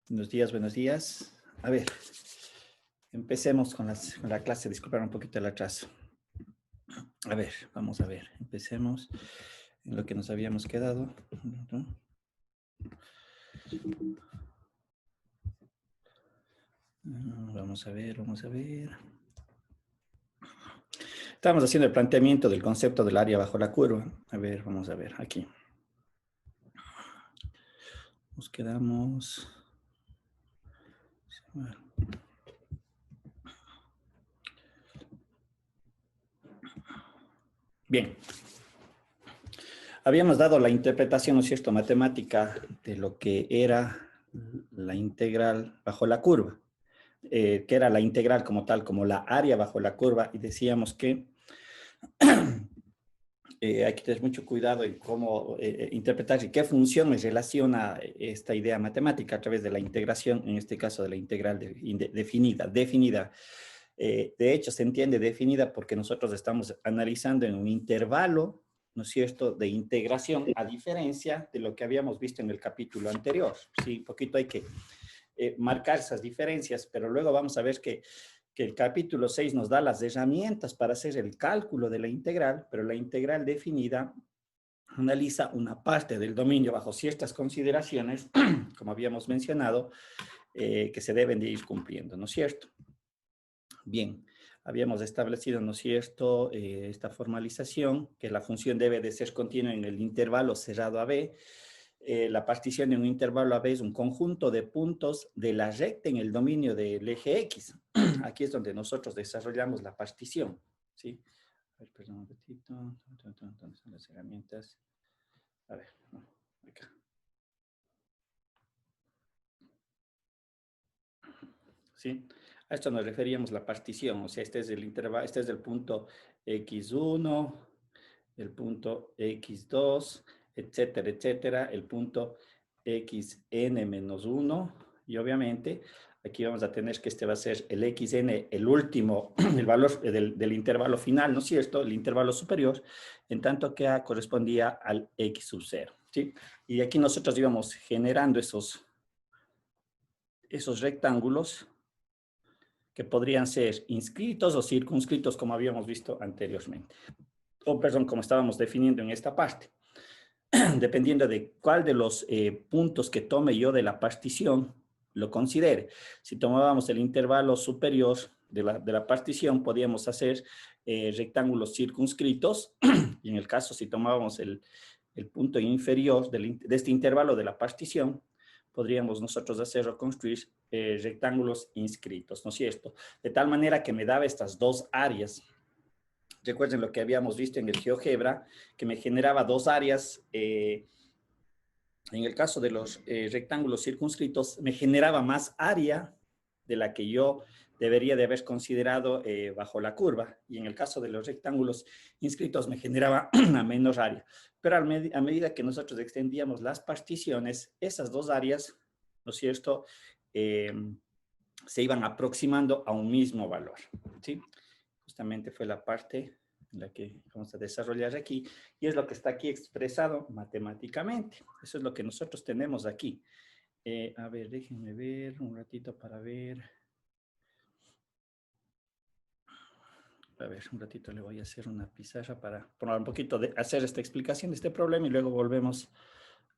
Buenos días, buenos días. A ver, empecemos con la clase. Disculpen un poquito el atraso. A ver, vamos a ver. Empecemos en lo que nos habíamos quedado. Vamos a ver, vamos a ver. Estamos haciendo el planteamiento del concepto del área bajo la curva. A ver, vamos a ver aquí. Nos quedamos... Bien. Habíamos dado la interpretación, ¿no es cierto?, matemática de lo que era la integral bajo la curva, que era la integral como tal, como la área bajo la curva, y decíamos que hay que tener mucho cuidado en cómo interpretar y qué función me relaciona esta idea matemática a través de la integración, en este caso de la integral definida. De hecho, se entiende definida porque nosotros estamos analizando en un intervalo, ¿no es cierto?, de integración, a diferencia de lo que habíamos visto en el capítulo anterior. Sí, un poquito hay que marcar esas diferencias, pero luego vamos a ver que el capítulo 6 nos da las herramientas para hacer el cálculo de la integral, pero la integral definida analiza una parte del dominio bajo ciertas consideraciones, como habíamos mencionado, que se deben de ir cumpliendo, ¿no es cierto? Bien, habíamos establecido, ¿no es cierto?, esta formalización, que la función debe de ser continua en el intervalo cerrado AB. La partición en un intervalo AB es un conjunto de puntos de la recta en el dominio del eje X. Aquí es donde nosotros desarrollamos la partición, ¿sí? A ver, perdón un ratito. ¿Dónde están las herramientas? A ver, no, acá. ¿Sí? A esto nos referíamos la partición, o sea, este es el intervalo, este es el punto X1, el punto X2, etcétera, etcétera, el punto Xn-1, y obviamente aquí vamos a tener que este va a ser el Xn, el último, el valor del intervalo final, ¿no es cierto?, el intervalo superior, en tanto que A correspondía al X sub 0, ¿sí? Y aquí nosotros íbamos generando esos rectángulos que podrían ser inscritos o circunscritos, como habíamos visto anteriormente. O, perdón, como estábamos definiendo en esta parte. Dependiendo de cuál de los puntos que tome yo de la partición lo considere. Si tomábamos el intervalo superior de la partición, podíamos hacer rectángulos circunscritos, y en el caso, si tomábamos el punto inferior de este intervalo de la partición, podríamos nosotros hacer o construir rectángulos inscritos, ¿no es cierto? De tal manera que me daba estas dos áreas. Recuerden lo que habíamos visto en el GeoGebra, que me generaba dos áreas. En el caso de los rectángulos circunscritos, me generaba más área de la que yo debería de haber considerado bajo la curva. Y en el caso de los rectángulos inscritos, me generaba una menor área. Pero a medida que nosotros extendíamos las particiones, esas dos áreas, ¿no es cierto?, se iban aproximando a un mismo valor, ¿sí? Justamente fue la parte en la que vamos a desarrollar aquí, y es lo que está aquí expresado matemáticamente. Eso es lo que nosotros tenemos aquí. A ver, déjenme ver un ratito para ver. A ver, un ratito le voy a hacer una pizarra para probar un poquito de hacer esta explicación de este problema y luego volvemos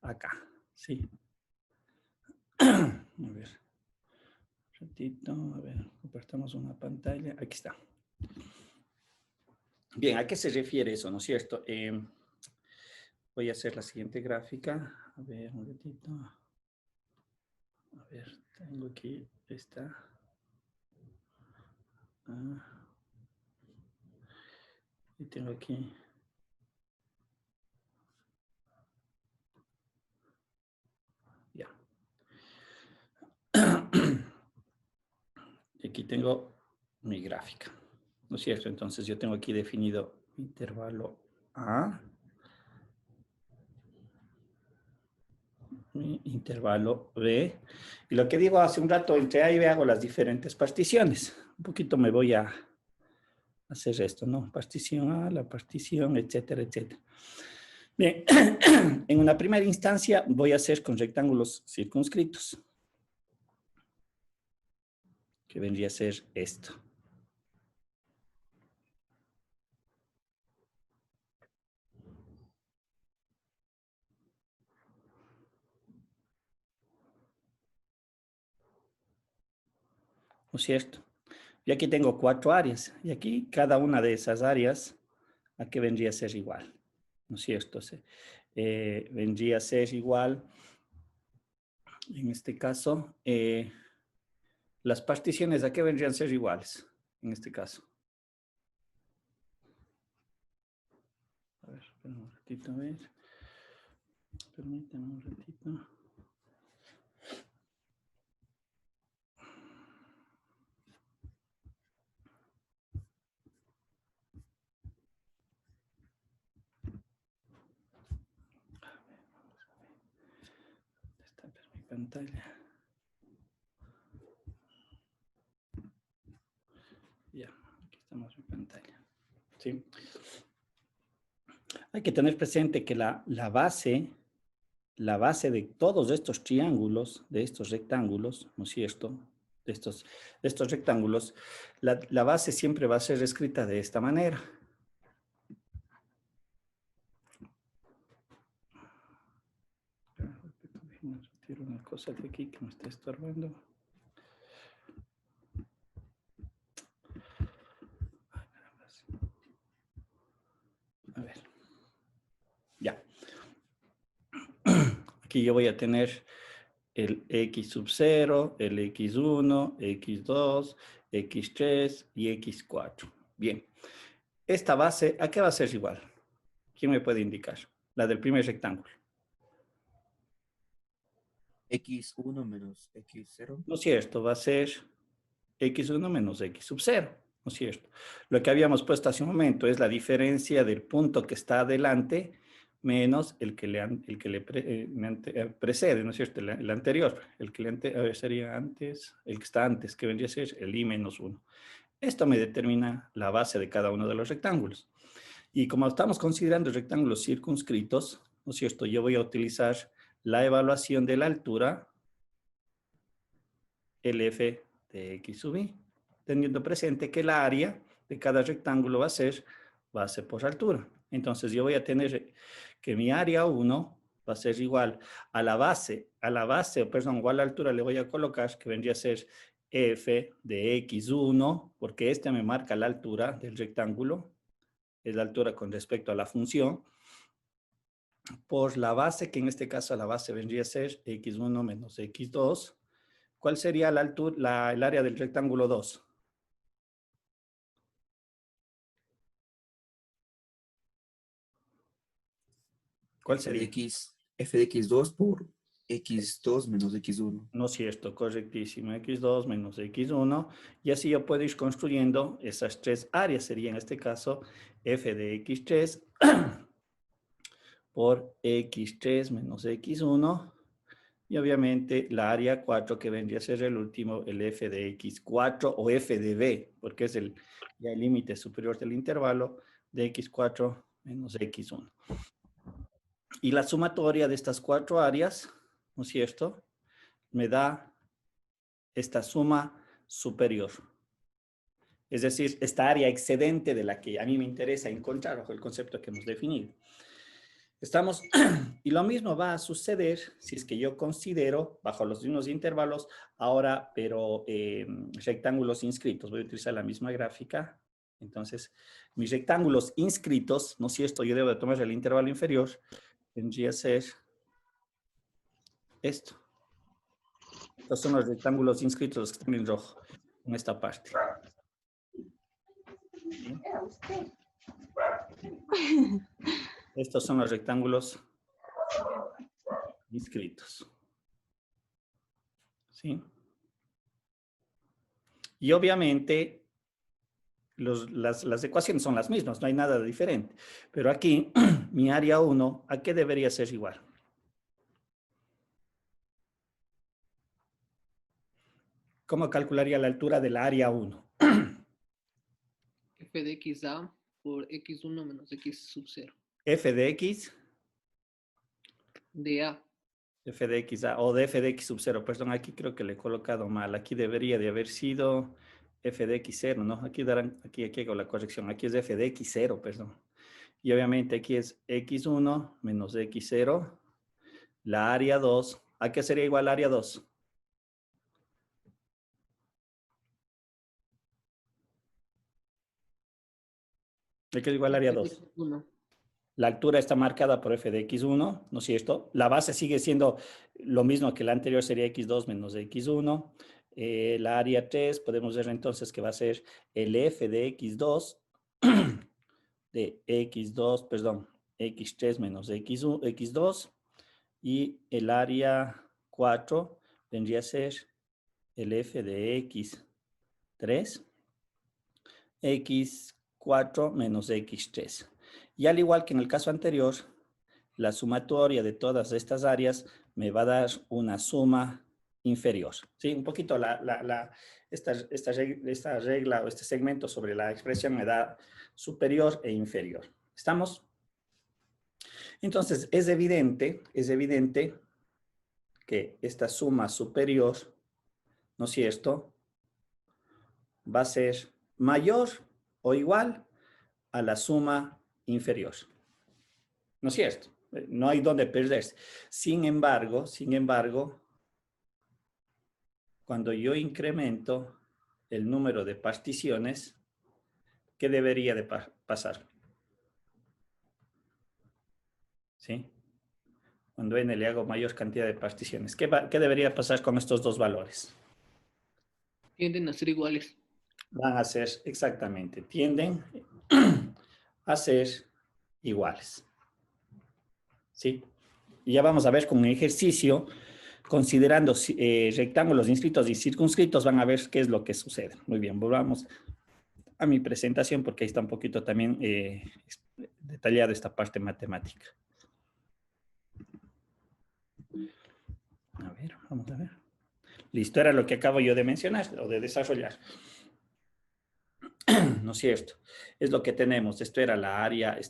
acá, ¿sí? A ver, un ratito, a ver, compartamos una pantalla. Aquí está. Bien, ¿a qué se refiere eso, no es cierto? Voy a hacer la siguiente gráfica. A ver, un ratito. A ver, tengo aquí esta. Y tengo aquí. Ya. Y aquí tengo mi gráfica, ¿no es cierto? Entonces yo tengo aquí definido intervalo A, mi intervalo B, y lo que digo hace un rato, entre A y B hago las diferentes particiones. Un poquito me voy a hacer esto, ¿no? Partición A, la partición, etcétera, etcétera. Bien, en una primera instancia voy a hacer con rectángulos circunscritos. que vendría a ser esto. ¿No es cierto? Y aquí tengo 4 áreas, y aquí cada una de esas áreas, ¿a qué vendría a ser igual? ¿No es cierto? Vendría a ser igual, en este caso, las particiones, ¿a qué vendrían a ser iguales? En este caso. A ver, espera un ratito, a ver. Permítame un ratito. Está mi pantalla. Ya, aquí estamos en pantalla. ¿Sí? Hay que tener presente que la base de todos estos triángulos, de estos rectángulos, ¿no es cierto? De estos rectángulos, la base siempre va a ser escrita de esta manera. Retiro una cosa de aquí que me está estorbando. A ver. Ya. Aquí yo voy a tener el x sub 0, el x1, x2, x3 y x4. Bien. Esta base, ¿a qué va a ser igual? ¿Quién me puede indicar? La del primer rectángulo. X1 menos X0. ¿No es cierto? Va a ser x1 menos x sub 0. ¿No es cierto? Lo que habíamos puesto hace un momento es la diferencia del punto que está adelante menos el que le precede, ¿no es cierto? El anterior, el que sería antes, el que está antes, que vendría a ser el i menos 1. Esto me determina la base de cada uno de los rectángulos. Y como estamos considerando rectángulos circunscritos, ¿no es cierto? Yo voy a utilizar la evaluación de la altura, el f de x sub i, teniendo presente que la área de cada rectángulo va a ser base por altura. Entonces yo voy a tener que mi área 1 va a ser igual a la base, perdón, igual a la altura le voy a colocar que vendría a ser f de x1, porque este me marca la altura del rectángulo, es la altura con respecto a la función, por la base, que en este caso la base vendría a ser x1 menos x2. ¿Cuál sería la altura, el área del rectángulo 2? ¿Cuál sería? F de X2 por X2 menos X1. No es cierto, correctísimo. X2 menos X1. Y así yo puedo ir construyendo esas 3 áreas. Sería en este caso f de X3 por X3 menos X1. Y obviamente la área 4 que vendría a ser el último, el f de X4 o f de b, porque es ya el límite superior del intervalo de X4 menos X1. Y la sumatoria de estas 4 áreas, ¿no es cierto?, me da esta suma superior. Es decir, esta área excedente de la que a mí me interesa encontrar bajo el concepto que hemos definido. Estamos, y lo mismo va a suceder si es que yo considero, bajo los mismos intervalos, ahora, pero rectángulos inscritos. Voy a utilizar la misma gráfica. Entonces, mis rectángulos inscritos, ¿no es cierto? Yo debo de tomar el intervalo inferior, tendría que ser esto. Estos son los rectángulos inscritos, los que están en rojo, en esta parte. ¿Sí? Estos son los rectángulos inscritos. ¿Sí? Y obviamente las ecuaciones son las mismas, no hay nada de diferente. Pero aquí, mi área 1, ¿a qué debería ser igual? ¿Cómo calcularía la altura de la área 1? F de XA por X1 menos X sub 0. F de X De A. f de x o de f de x sub 0, perdón, aquí creo que le he colocado mal, aquí debería de haber sido f de x 0, ¿no? Aquí darán, aquí hago la corrección, aquí es f de x 0, perdón. Y obviamente aquí es x1 menos x0, la área 2, ¿a qué sería igual área 2? ¿A qué es igual área 2? 1. La altura está marcada por f de x1, ¿no es cierto? La base sigue siendo lo mismo que la anterior, sería x2 menos x1. La área 3, podemos ver entonces que va a ser el f de x2, de x2, perdón, x3 menos x1, x2. Y el área 4 vendría a ser el f de x3, x4 menos x3. Y al igual que en el caso anterior, la sumatoria de todas estas áreas me va a dar una suma inferior. ¿Sí? Un poquito esta regla o este segmento sobre la expresión me da superior e inferior. ¿Estamos? Entonces, es evidente que esta suma superior, ¿no es cierto?, va a ser mayor o igual a la suma inferior. ¿No es cierto? No hay donde perderse. Sin embargo, cuando yo incremento el número de particiones, ¿qué debería de pasar? ¿Sí? Cuando n le hago mayor cantidad de particiones, ¿qué debería pasar con estos dos valores? Tienden a ser iguales. Van a ser exactamente, tienden a ser iguales. ¿Sí? Y ya vamos a ver con un ejercicio, considerando rectángulos inscritos y circunscritos, van a ver qué es lo que sucede. Muy bien, volvamos a mi presentación porque ahí está un poquito también detallada esta parte matemática. A ver, vamos a ver. Listo, era lo que acabo yo de mencionar o de desarrollar. ¿No es cierto? Es lo que tenemos. Esto era la área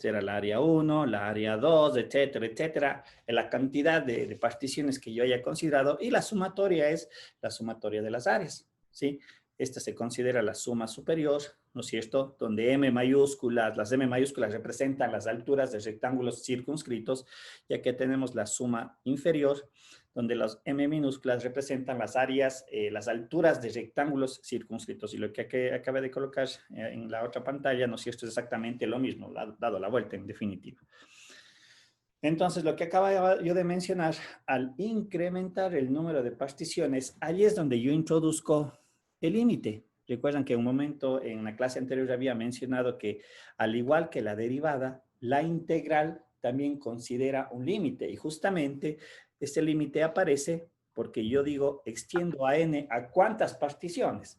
1, la área 2, etcétera, etcétera. La cantidad de particiones que yo haya considerado y la sumatoria es la sumatoria de las áreas, ¿sí? Esta se considera la suma superior, ¿no es cierto? Donde las M mayúsculas representan las alturas de rectángulos circunscritos, ya que tenemos la suma inferior, donde las M minúsculas representan las áreas, las alturas de rectángulos circunscritos. Y lo que acabé de colocar en la otra pantalla, ¿no es cierto? Es exactamente lo mismo, dado la vuelta en definitiva. Entonces, lo que acaba yo de mencionar, al incrementar el número de particiones, allí es donde yo introduzco el límite. Recuerdan que en un momento en la clase anterior había mencionado que, al igual que la derivada, la integral también considera un límite. Y justamente este límite aparece porque yo digo, extiendo a n a ¿cuántas particiones?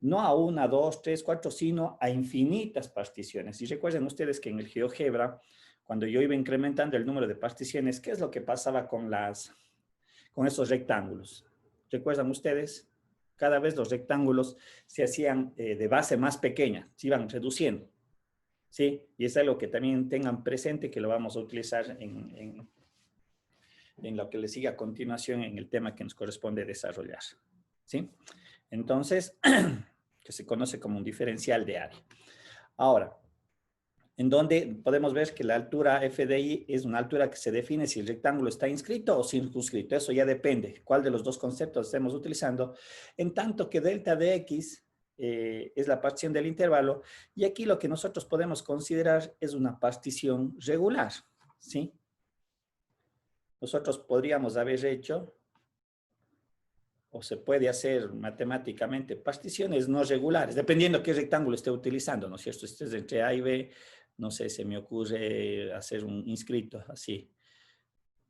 No a una, dos, tres, cuatro, sino a infinitas particiones. Y recuerden ustedes que en el GeoGebra, cuando yo iba incrementando el número de particiones, ¿qué es lo que pasaba con esos rectángulos? ¿Recuerdan ustedes? Cada vez los rectángulos se hacían de base más pequeña, se iban reduciendo. ¿Sí? Y es algo que también tengan presente, que lo vamos a utilizar en lo que le sigue a continuación en el tema que nos corresponde desarrollar. ¿Sí? Entonces, que se conoce como un diferencial de área. Ahora, en donde podemos ver que la altura FDI es una altura que se define si el rectángulo está inscrito o circunscrito. Eso ya depende cuál de los dos conceptos estemos utilizando, en tanto que delta de X es la partición del intervalo, y aquí lo que nosotros podemos considerar es una partición regular, ¿sí? Nosotros podríamos haber hecho, o se puede hacer matemáticamente, particiones no regulares, dependiendo qué rectángulo esté utilizando, ¿no es cierto? Este es entre A y B, no sé, se me ocurre hacer un inscrito así.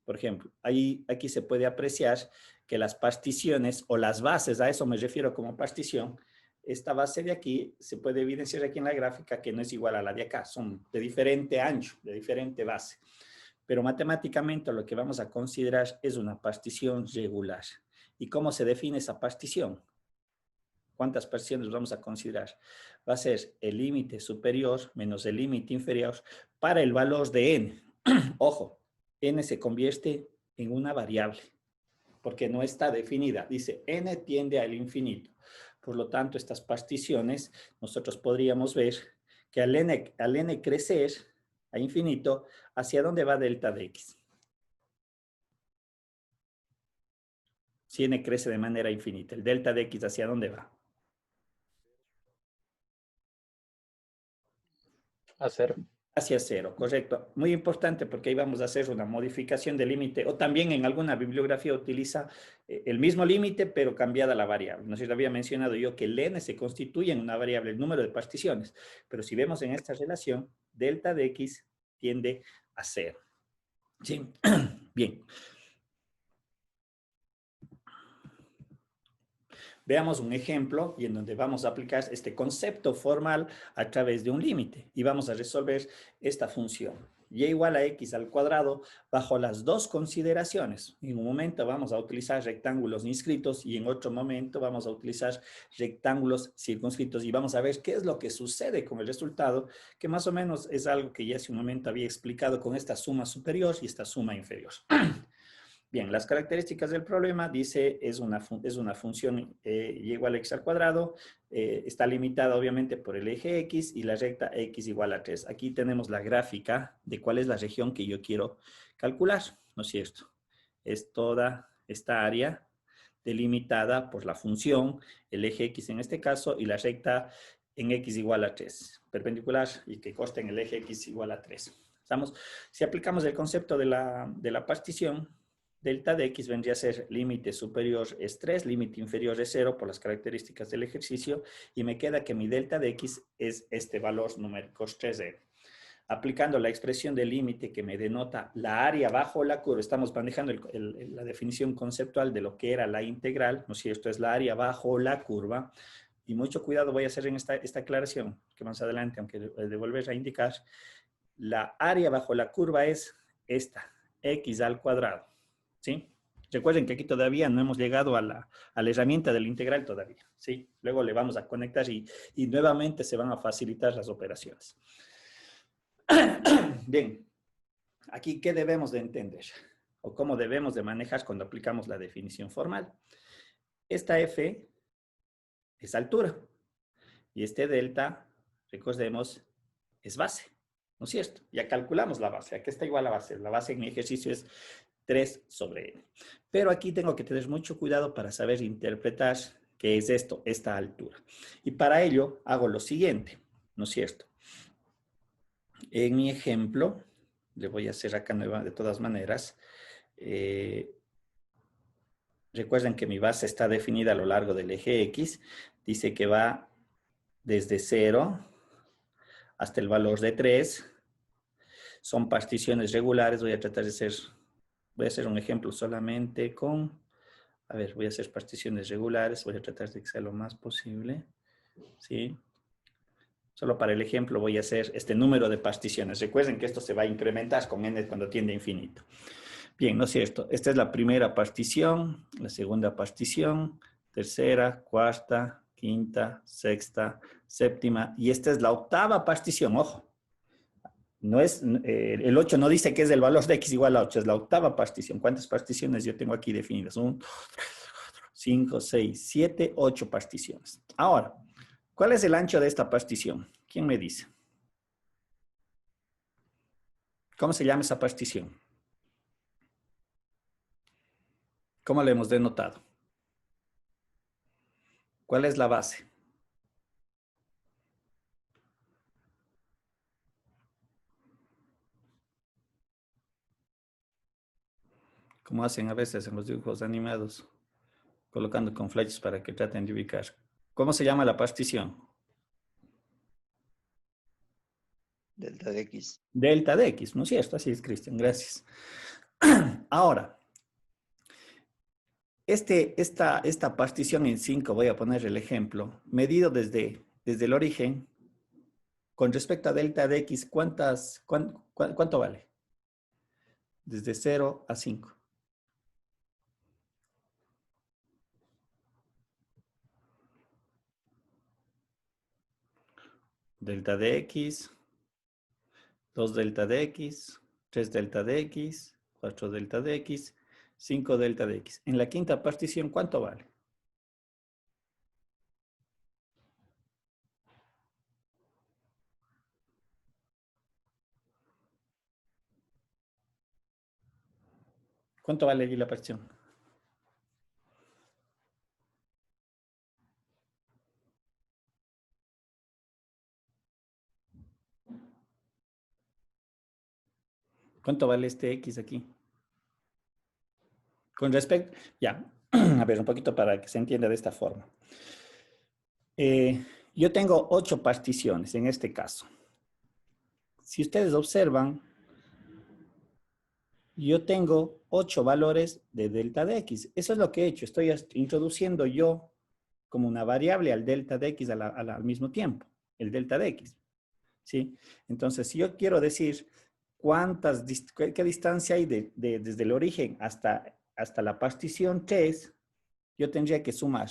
Por ejemplo, aquí se puede apreciar que las particiones o las bases, a eso me refiero como partición, esta base de aquí se puede evidenciar aquí en la gráfica que no es igual a la de acá, son de diferente ancho, de diferente base. Pero matemáticamente lo que vamos a considerar es una partición regular. ¿Y cómo se define esa partición? ¿Cuántas particiones vamos a considerar? Va a ser el límite superior menos el límite inferior para el valor de n. Ojo, n se convierte en una variable, porque no está definida. Dice n tiende al infinito. Por lo tanto, estas particiones, nosotros podríamos ver que al n crecer a infinito, ¿hacia dónde va delta de x? Si n crece de manera infinita, ¿el delta de x hacia dónde va? A cero. Hacia cero, correcto. Muy importante porque ahí vamos a hacer una modificación del límite o también en alguna bibliografía utiliza el mismo límite pero cambiada la variable. No sé si lo había mencionado yo que el n se constituye en una variable, el número de particiones, pero si vemos en esta relación, delta de x tiende a cero. ¿Sí? Bien. Veamos un ejemplo y en donde vamos a aplicar este concepto formal a través de un límite y vamos a resolver esta función. Y igual a x al cuadrado bajo las dos consideraciones. En un momento vamos a utilizar rectángulos inscritos y en otro momento vamos a utilizar rectángulos circunscritos y vamos a ver qué es lo que sucede con el resultado, que más o menos es algo que ya hace un momento había explicado con esta suma superior y esta suma inferior. Bien, las características del problema, dice, es una función y igual a x al cuadrado, está limitada obviamente por el eje x y la recta x igual a 3. Aquí tenemos la gráfica de cuál es la región que yo quiero calcular, ¿no es cierto? Es toda esta área delimitada por la función, el eje x en este caso, y la recta en x igual a 3, perpendicular y que corta en el eje x igual a 3. ¿Estamos? Si aplicamos el concepto de la partición, delta de x vendría a ser límite superior es 3, límite inferior es 0 por las características del ejercicio y me queda que mi delta de x es este valor numérico 3n. Aplicando la expresión de límite que me denota la área bajo la curva, estamos manejando la definición conceptual de lo que era la integral, ¿no es cierto? Es la área bajo la curva. Y mucho cuidado voy a hacer en esta aclaración, que más adelante, aunque de volver a indicar, la área bajo la curva es esta, x al cuadrado. ¿Sí? Recuerden que aquí todavía no hemos llegado a la herramienta del integral todavía, ¿sí? Luego le vamos a conectar y nuevamente se van a facilitar las operaciones. Bien, aquí, ¿qué debemos de entender? O cómo debemos de manejar cuando aplicamos la definición formal. Esta f es altura y este delta, recordemos, es base, ¿no es cierto? Ya calculamos la base, aquí está igual a base. La base en mi ejercicio es 3 sobre n. Pero aquí tengo que tener mucho cuidado para saber interpretar qué es esto, esta altura. Y para ello hago lo siguiente, ¿no es cierto? En mi ejemplo, le voy a hacer acá de todas maneras. Recuerden que mi base está definida a lo largo del eje X. Dice que va desde 0 hasta el valor de 3. Son particiones regulares. Voy a tratar de voy a hacer un ejemplo solamente con, a ver, voy a hacer particiones regulares. Voy a tratar de que sea lo más posible. ¿Sí? Solo para el ejemplo voy a hacer este número de particiones. Recuerden que esto se va a incrementar con n cuando tiende a infinito. Bien, ¿no es cierto? Esta es la primera partición, la segunda partición, tercera, cuarta, quinta, sexta, séptima, y esta es la octava partición, ojo. No es, el 8 no dice que es el valor de x igual a 8, es la octava partición. ¿Cuántas particiones yo tengo aquí definidas? 1, 2, 3, 4, 5, 6, 7, 8 particiones. Ahora, ¿cuál es el ancho de esta partición? ¿Quién me dice? ¿Cómo se llama esa partición? ¿Cómo la hemos denotado? ¿Cuál es la base? Como hacen a veces en los dibujos animados, colocando con flechas para que traten de ubicar. ¿Cómo se llama la partición? Delta de x. Delta de x, ¿no es cierto? Así es, Cristian, gracias. Ahora, esta partición en 5, voy a poner el ejemplo, medido desde el origen, con respecto a delta de x, ¿cuánto vale? Desde 0 a 5. Delta de x, 2 delta de x, 3 delta de x, 4 delta de x, 5 delta de x. En la quinta partición, ¿cuánto vale? ¿Cuánto vale allí la partición? ¿Cuánto vale este x aquí? Con respecto, ya, a ver, un poquito para que se entienda de esta forma. Yo tengo 8 particiones en este caso. Si ustedes observan, yo tengo 8 valores de delta de x. Eso es lo que he hecho. Estoy introduciendo yo como una variable al delta de x al mismo tiempo, el delta de x. ¿Sí? Entonces, si yo quiero decir qué distancia hay desde el origen hasta la partición 3, yo tendría que sumar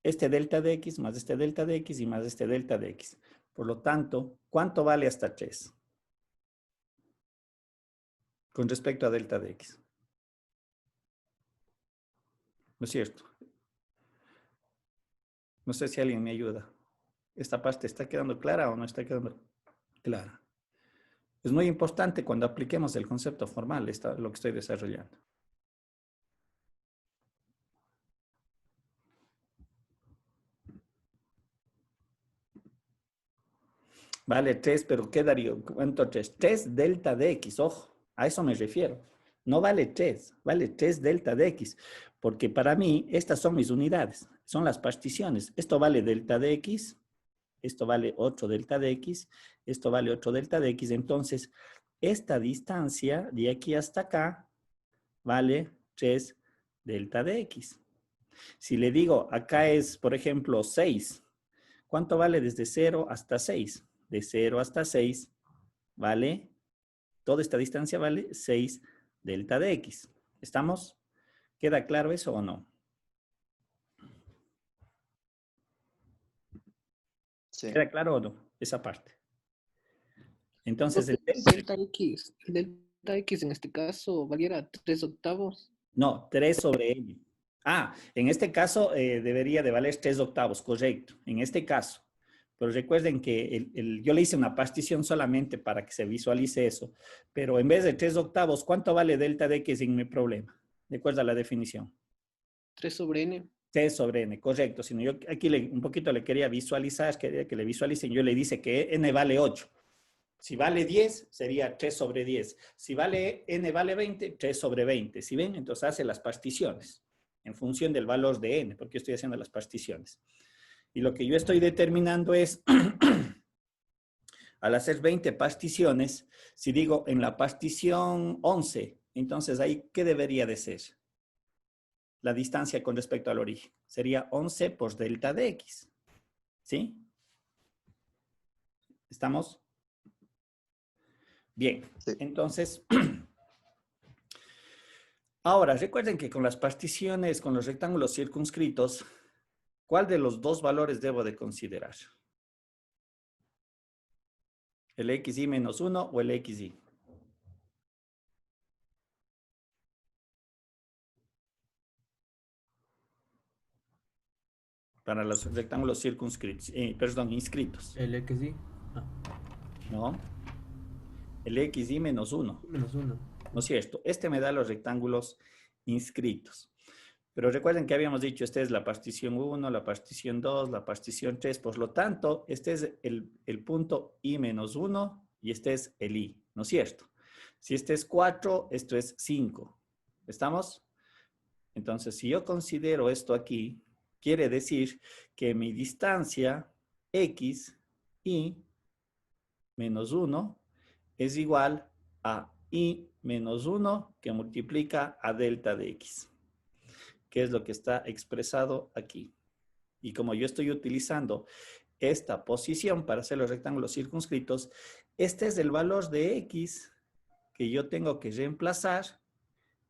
este delta de x más este delta de x y más este delta de x. Por lo tanto, ¿cuánto vale hasta 3? Con respecto a delta de x. ¿No es cierto? No sé si alguien me ayuda. ¿Esta parte está quedando clara o no está quedando clara? Es muy importante cuando apliquemos el concepto formal, lo que estoy desarrollando. Vale 3, pero ¿qué daría? ¿Cuánto 3? 3 delta de x, ojo, a eso me refiero. No vale 3, vale 3 delta de x, porque para mí estas son mis unidades, son las particiones. Esto vale delta de x, esto vale 8 delta de x, esto vale 8 delta de x. Entonces, esta distancia de aquí hasta acá vale 3 delta de x. Si le digo, acá es, por ejemplo, 6, ¿cuánto vale desde 0 hasta 6? De 0 hasta 6 vale, toda esta distancia vale 6 delta de x. ¿Estamos? ¿Queda claro eso o no? Sí. ¿Queda claro o no? Esa parte. Entonces, El delta X en este caso valiera 3/8. no, 3 sobre n. Ah, en este caso debería de valer 3 octavos, correcto. En este caso. Pero recuerden que yo le hice una partición solamente para que se visualice eso. Pero en vez de 3 octavos, ¿cuánto vale delta de x en mi problema? De acuerdo a la definición. 3 sobre n. 3 sobre n, correcto. Sino yo aquí un poquito le quería visualizar, quería que le visualicen. Yo le dice que n vale 8. Si vale 10, sería 3 sobre 10. Si vale n vale 20, 3 sobre 20. ¿Sí ven? Entonces hace las particiones en función del valor de n, porque yo estoy haciendo las particiones. Y lo que yo estoy determinando es, al hacer 20 particiones, si digo en la partición 11, entonces ahí, ¿qué debería de ser? La distancia con respecto al origen. Sería 11 por delta de x. ¿Sí? ¿Estamos? Bien. Sí. Entonces, ahora recuerden que con las particiones, con los rectángulos circunscritos, ¿cuál de los dos valores debo de considerar? ¿El xy menos 1 o el xy? Para los rectángulos circunscritos, perdón, inscritos. El XY. Ah, ¿No? El xy menos 1. menos 1. ¿No es cierto? Este me da los rectángulos inscritos. Pero recuerden que habíamos dicho, esta es la partición 1, la partición 2, la partición 3. Por lo tanto, este es el punto y menos 1 y este es el y. ¿No es cierto? Si este es 4, esto es 5. ¿Estamos? Entonces, si yo considero esto aquí, quiere decir que mi distancia x y menos 1 es igual a y menos 1 que multiplica a delta de x, que es lo que está expresado aquí. Y como yo estoy utilizando esta posición para hacer los rectángulos circunscritos, este es el valor de x que yo tengo que reemplazar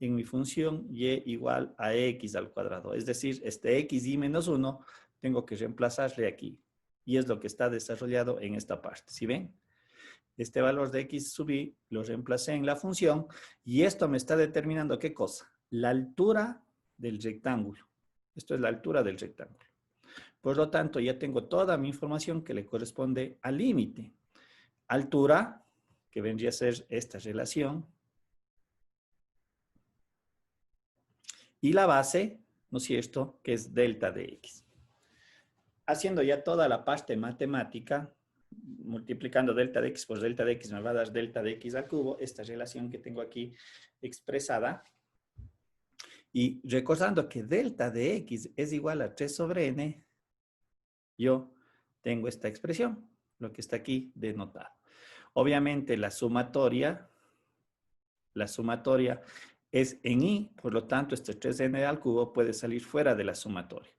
en mi función y igual a x al cuadrado. Es decir, este x y menos 1 tengo que reemplazarle aquí. Y es lo que está desarrollado en esta parte. ¿Sí ven? Este valor de x sub y lo reemplacé en la función y esto me está determinando ¿qué cosa? la altura del rectángulo. Esto es la altura del rectángulo. Por lo tanto, ya tengo toda mi información que le corresponde al límite. Altura, que vendría a ser esta relación. Y la base, ¿no es cierto?, que es delta de x. Haciendo ya toda la parte matemática, multiplicando delta de x por delta de x me va a dar delta de x al cubo, esta relación que tengo aquí expresada. Y recordando que delta de x es igual a 3 sobre n, yo tengo esta expresión, lo que está aquí denotado. Obviamente la sumatoria es en y, por lo tanto este 3n al cubo puede salir fuera de la sumatoria.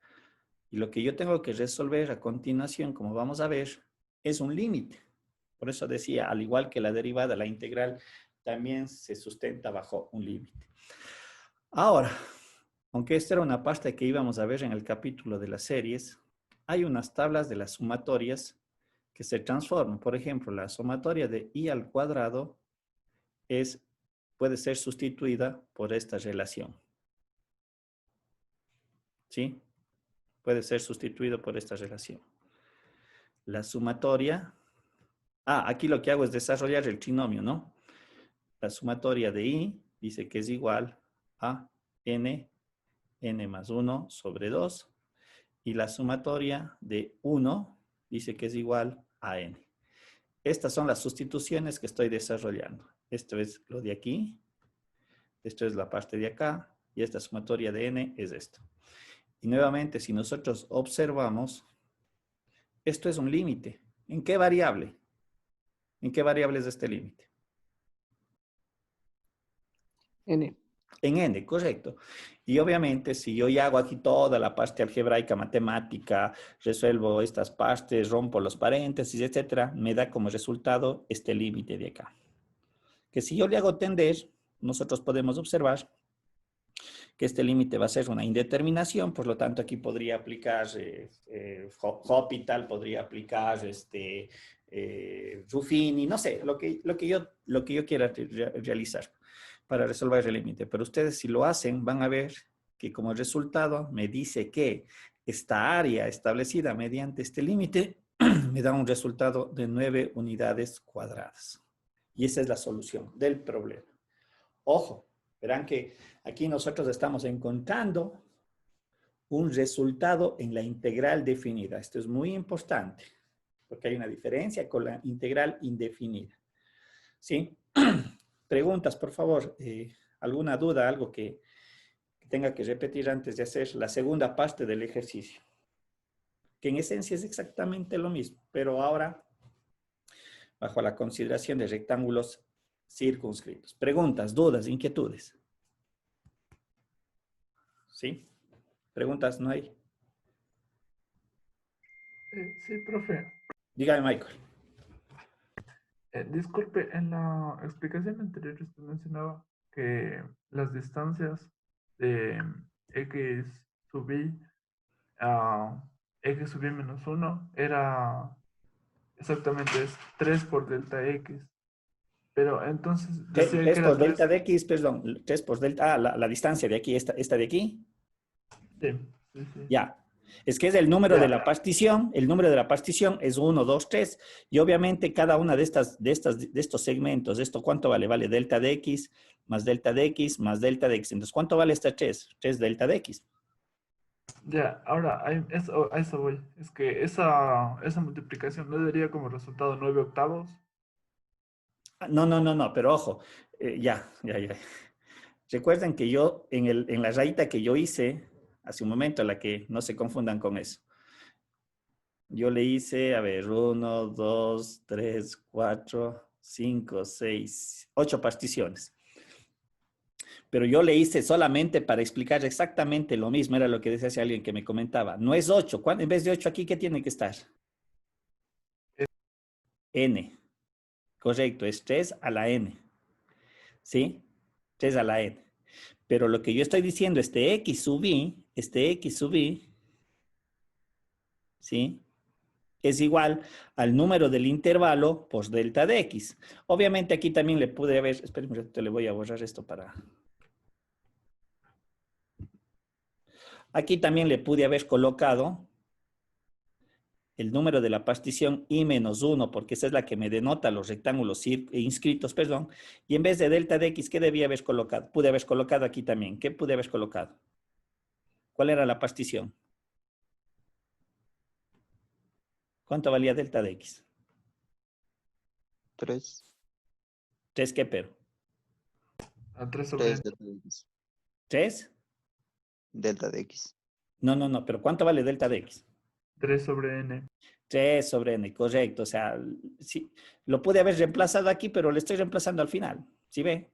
Y lo que yo tengo que resolver a continuación, como vamos a ver, es un límite. Por eso decía, al igual que la derivada, la integral también se sustenta bajo un límite. Ahora, aunque esta era una parte que íbamos a ver en el capítulo de las series, hay unas tablas de las sumatorias que se transforman. Por ejemplo, la sumatoria de i al cuadrado puede ser sustituida por esta relación. ¿Sí? Puede ser sustituido por esta relación. La sumatoria... aquí lo que hago es desarrollar el trinomio, ¿no? La sumatoria de i dice que es igual a n más 1 sobre 2. Y la sumatoria de 1 dice que es igual a n. Estas son las sustituciones que estoy desarrollando. Esto es lo de aquí. Esto es la parte de acá. Y esta sumatoria de n es esto. Y nuevamente, si nosotros observamos, esto es un límite. ¿En qué variable? ¿En qué variable es este límite? N. En n, correcto. Y obviamente, si yo ya hago aquí toda la parte algebraica, matemática, resuelvo estas partes, rompo los paréntesis, etcétera, me da como resultado este límite de acá. Que si yo le hago tender, nosotros podemos observar que este límite va a ser una indeterminación, por lo tanto aquí podría aplicar Hospital, podría aplicar Ruffini, no sé, lo que yo quiera realizar para resolver el límite. Pero ustedes si lo hacen van a ver que como resultado me dice que esta área establecida mediante este límite me da un resultado de 9 unidades cuadradas. Y esa es la solución del problema. Ojo, verán que aquí nosotros estamos encontrando un resultado en la integral definida. Esto es muy importante, porque hay una diferencia con la integral indefinida. ¿Sí? Preguntas, por favor. ¿Alguna duda, algo que tenga que repetir antes de hacer la segunda parte del ejercicio? Que en esencia es exactamente lo mismo, pero ahora bajo la consideración de rectángulos circunscritos. Preguntas, dudas, inquietudes. ¿Sí? ¿Preguntas no hay? Sí, profe. Dígame, Michael. Disculpe, en la explicación anterior usted mencionaba que las distancias de x sub i a x sub i menos 1 era exactamente 3 por delta x. Pero entonces decía 3 que era por 3. delta de x, perdón, 3 por delta, la distancia de aquí, esta de aquí. Sí, sí, sí. Ya. Es que es el número de la partición, el número de la partición es 1, 2, 3, y obviamente cada una de estos segmentos, ¿esto cuánto vale? Vale delta de x, más delta de x, más delta de x. Entonces, ¿cuánto vale esta 3? 3 delta de x. Ya, ahora a eso voy. Es que esa multiplicación no daría como resultado 9 octavos. No, pero ojo, ya. Recuerden que yo, en la rayita que yo hice hace un momento, la que no se confundan con eso. Yo le hice, a ver, 1, 2, 3, 4, 5, 6, 8 particiones. Pero yo le hice solamente para explicar exactamente lo mismo, era lo que decía hace alguien que me comentaba. No es 8, en vez de 8 aquí, ¿qué tiene que estar? N. Correcto, es 3 a la N. ¿Sí? 3 a la N. Pero lo que yo estoy diciendo, este X sub I, ¿sí? Es igual al número del intervalo por delta de X. Obviamente aquí también le pude haber, espérenme un ratito, le voy a borrar esto para... Aquí también le pude haber colocado el número de la partición I-1, porque esa es la que me denota los rectángulos inscritos, perdón. Y en vez de delta de X, ¿qué debía haber colocado? Pude haber colocado aquí también. ¿Qué pude haber colocado? ¿Cuál era la partición? ¿Cuánto valía delta de X? 3. 3, ¿qué pero? A 3 sobre 3 delta de X. 3. Delta de X. No, pero ¿cuánto vale delta de X? 3 sobre n. 3 sobre n, correcto. O sea, sí, lo pude haber reemplazado aquí, pero le estoy reemplazando al final. ¿Sí ve?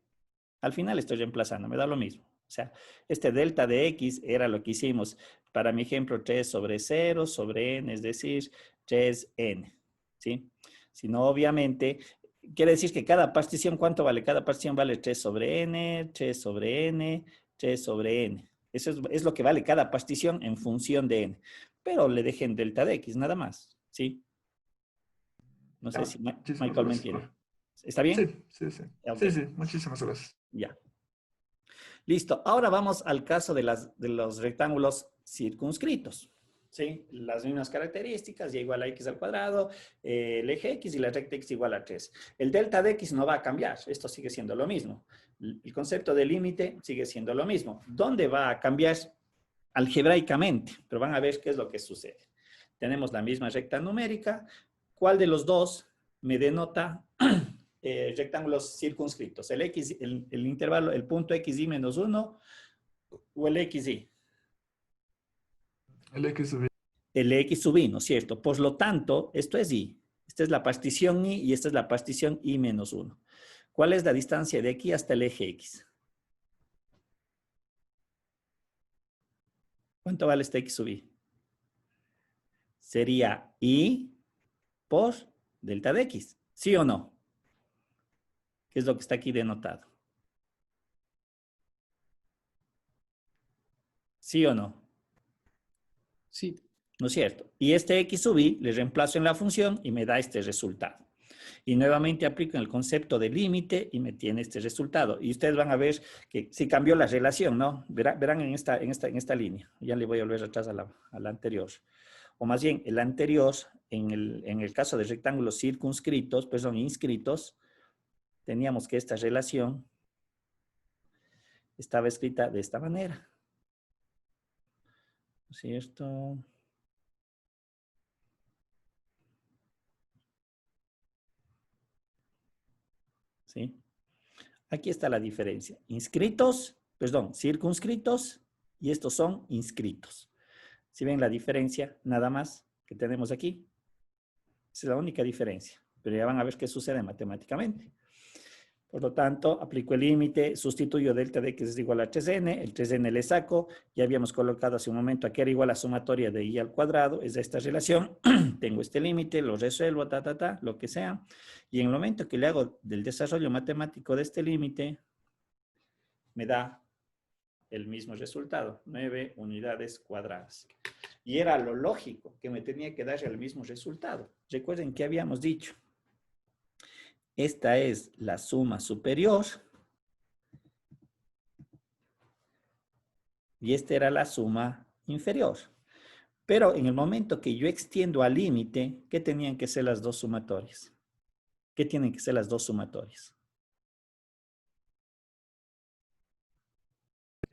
Al final estoy reemplazando, me da lo mismo. O sea, este delta de X era lo que hicimos para mi ejemplo 3 sobre 0 sobre n, es decir, 3n. ¿Sí? Si no, obviamente, quiere decir que cada partición, ¿cuánto vale? Cada partición vale 3 sobre n, 3 sobre n, 3 sobre n. Eso es lo que vale cada partición en función de n. Pero le dejen delta de X, nada más. ¿Sí? No sé si Muchísimas Michael me gracias, entiende. profe. ¿Está bien? Sí, sí, sí. Ok. Sí, sí, muchísimas gracias. Ya. Listo. Ahora vamos al caso de los rectángulos circunscritos. ¿Sí? Las mismas características, y igual a x al cuadrado, el eje x y la recta x igual a 3. El delta de x no va a cambiar. Esto sigue siendo lo mismo. El concepto de límite sigue siendo lo mismo. ¿Dónde va a cambiar? Algebraicamente. Pero van a ver qué es lo que sucede. Tenemos la misma recta numérica. ¿Cuál de los dos me denota rectángulos circunscritos? El intervalo, el punto xy menos 1 o el xy. El x sub y. El x sub y, ¿no es cierto? Por lo tanto, esto es y. Esta es la partición y esta es la partición y menos 1. ¿Cuál es la distancia de aquí hasta el eje x? ¿Cuánto vale este x sub y? Sería y por delta de x. ¿Sí o no? ¿Qué es lo que está aquí denotado? ¿Sí o no? Sí. ¿No es cierto? Y este x sub y le reemplazo en la función y me da este resultado. Y nuevamente aplico el concepto de límite y me tiene este resultado. Y ustedes van a ver que sí cambió la relación, ¿no? Verán en esta línea. Ya le voy a volver atrás a la anterior. O más bien, el anterior, en el caso de rectángulos circunscritos, pues son inscritos, teníamos que esta relación estaba escrita de esta manera. ¿No es cierto? ¿Sí? Aquí está la diferencia. Circunscritos y estos son inscritos. Si ven la diferencia, nada más que tenemos aquí. Esa es la única diferencia. Pero ya van a ver qué sucede matemáticamente. Por lo tanto, aplico el límite, sustituyo delta de x es igual a 3n, el 3n le saco, ya habíamos colocado hace un momento aquí era igual a sumatoria de y al cuadrado, es esta relación, tengo este límite, lo resuelvo, lo que sea, y en el momento que le hago del desarrollo matemático de este límite, me da el mismo resultado, 9 unidades cuadradas. Y era lo lógico, que me tenía que dar el mismo resultado. Recuerden que habíamos dicho, esta es la suma superior y esta era la suma inferior. Pero en el momento que yo extiendo al límite, ¿qué tenían que ser las dos sumatorias? ¿Qué tienen que ser las dos sumatorias?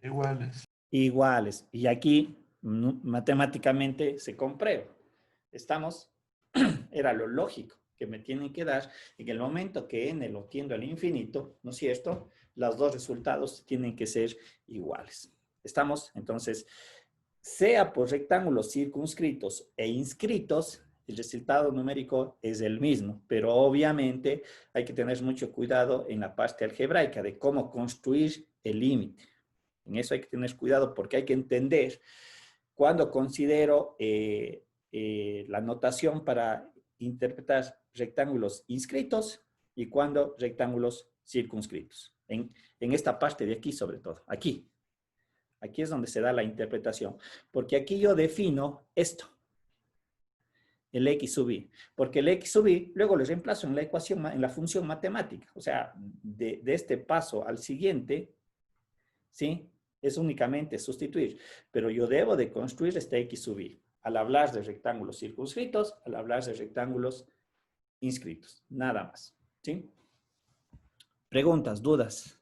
Iguales. Iguales. Y aquí matemáticamente se comprueba. Era lo lógico que me tienen que dar en el momento que n lo tiendo al infinito, ¿no es cierto? Los dos resultados tienen que ser iguales. ¿Estamos? Entonces, sea por rectángulos circunscritos e inscritos, el resultado numérico es el mismo, pero obviamente hay que tener mucho cuidado en la parte algebraica de cómo construir el límite. En eso hay que tener cuidado porque hay que entender cuando considero la notación para interpretar rectángulos inscritos y cuando rectángulos circunscritos. En esta parte de aquí sobre todo, aquí. Aquí es donde se da la interpretación, porque aquí yo defino esto, el x sub y, porque el x sub y luego lo reemplazo en la ecuación, en la función matemática, o sea, de este paso al siguiente, ¿sí? Es únicamente sustituir, pero yo debo de construir este X sub I al hablar de rectángulos circunscritos, al hablar de rectángulos inscritos, nada más, ¿sí? Preguntas, dudas.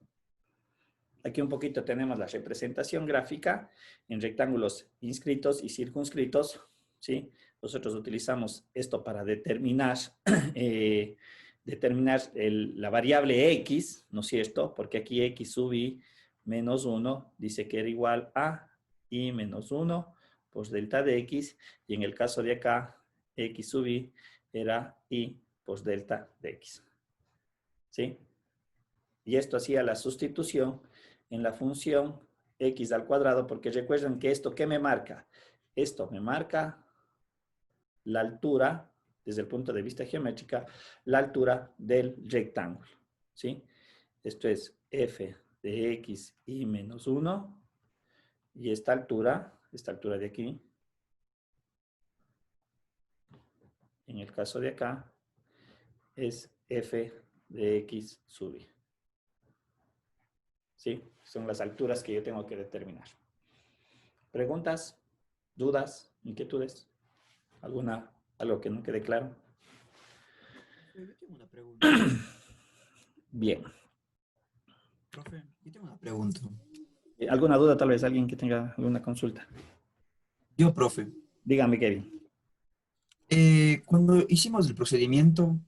Aquí un poquito tenemos la representación gráfica en rectángulos inscritos y circunscritos, ¿sí? Nosotros utilizamos esto para determinar, la variable X, ¿no es cierto? Porque aquí X sub I menos 1 dice que era igual a I menos 1 por delta de X, y en el caso de acá, X sub I era I por delta de X, ¿sí? Y esto hacía la sustitución en la función X al cuadrado, porque recuerden que esto, ¿qué me marca? Esto me marca la altura, desde el punto de vista geométrica, la altura del rectángulo, ¿sí? Esto es f de x y menos 1, y esta altura de aquí, en el caso de acá, es f de x sub i. ¿Sí? Son las alturas que yo tengo que determinar. ¿Preguntas? ¿Dudas? ¿Inquietudes? ¿Algo que no quede claro? Yo tengo una pregunta. Bien. Profe, yo tengo una pregunta. ¿Alguna duda tal vez? ¿Alguien que tenga alguna consulta? Yo, profe, Dígame, Kevin. cuando hicimos el procedimiento,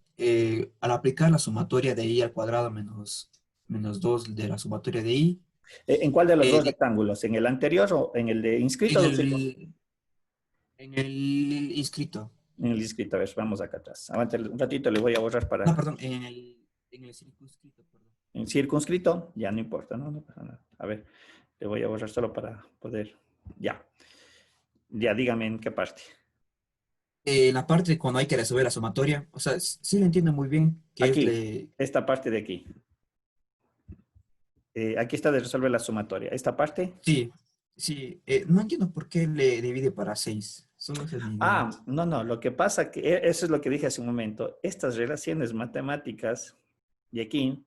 al aplicar la sumatoria de i al cuadrado menos 2 de la sumatoria de i, ¿En cuál de los dos eh, rectángulos? ¿En el anterior o en el de inscrito? en O en el inscrito. en el inscrito. A ver, vamos acá atrás. Aguante un ratito, le voy a borrar No, para... perdón, en el circunscrito, perdón. En circunscrito, ya no importa, ¿no? No pasa nada. A ver, le voy a borrar solo para poder... Ya. Ya, dígame en qué parte. La parte cuando hay que resolver la sumatoria, o sea, sí lo entiendo muy bien, que es Aquí, de... esta parte de aquí. Aquí está de resolver la sumatoria. Esta parte... Sí, sí, no entiendo por qué le divide para 6. Solo esa es mi duda. Ah, no, no, lo que pasa que eso es lo que dije hace un momento. Estas relaciones matemáticas de aquí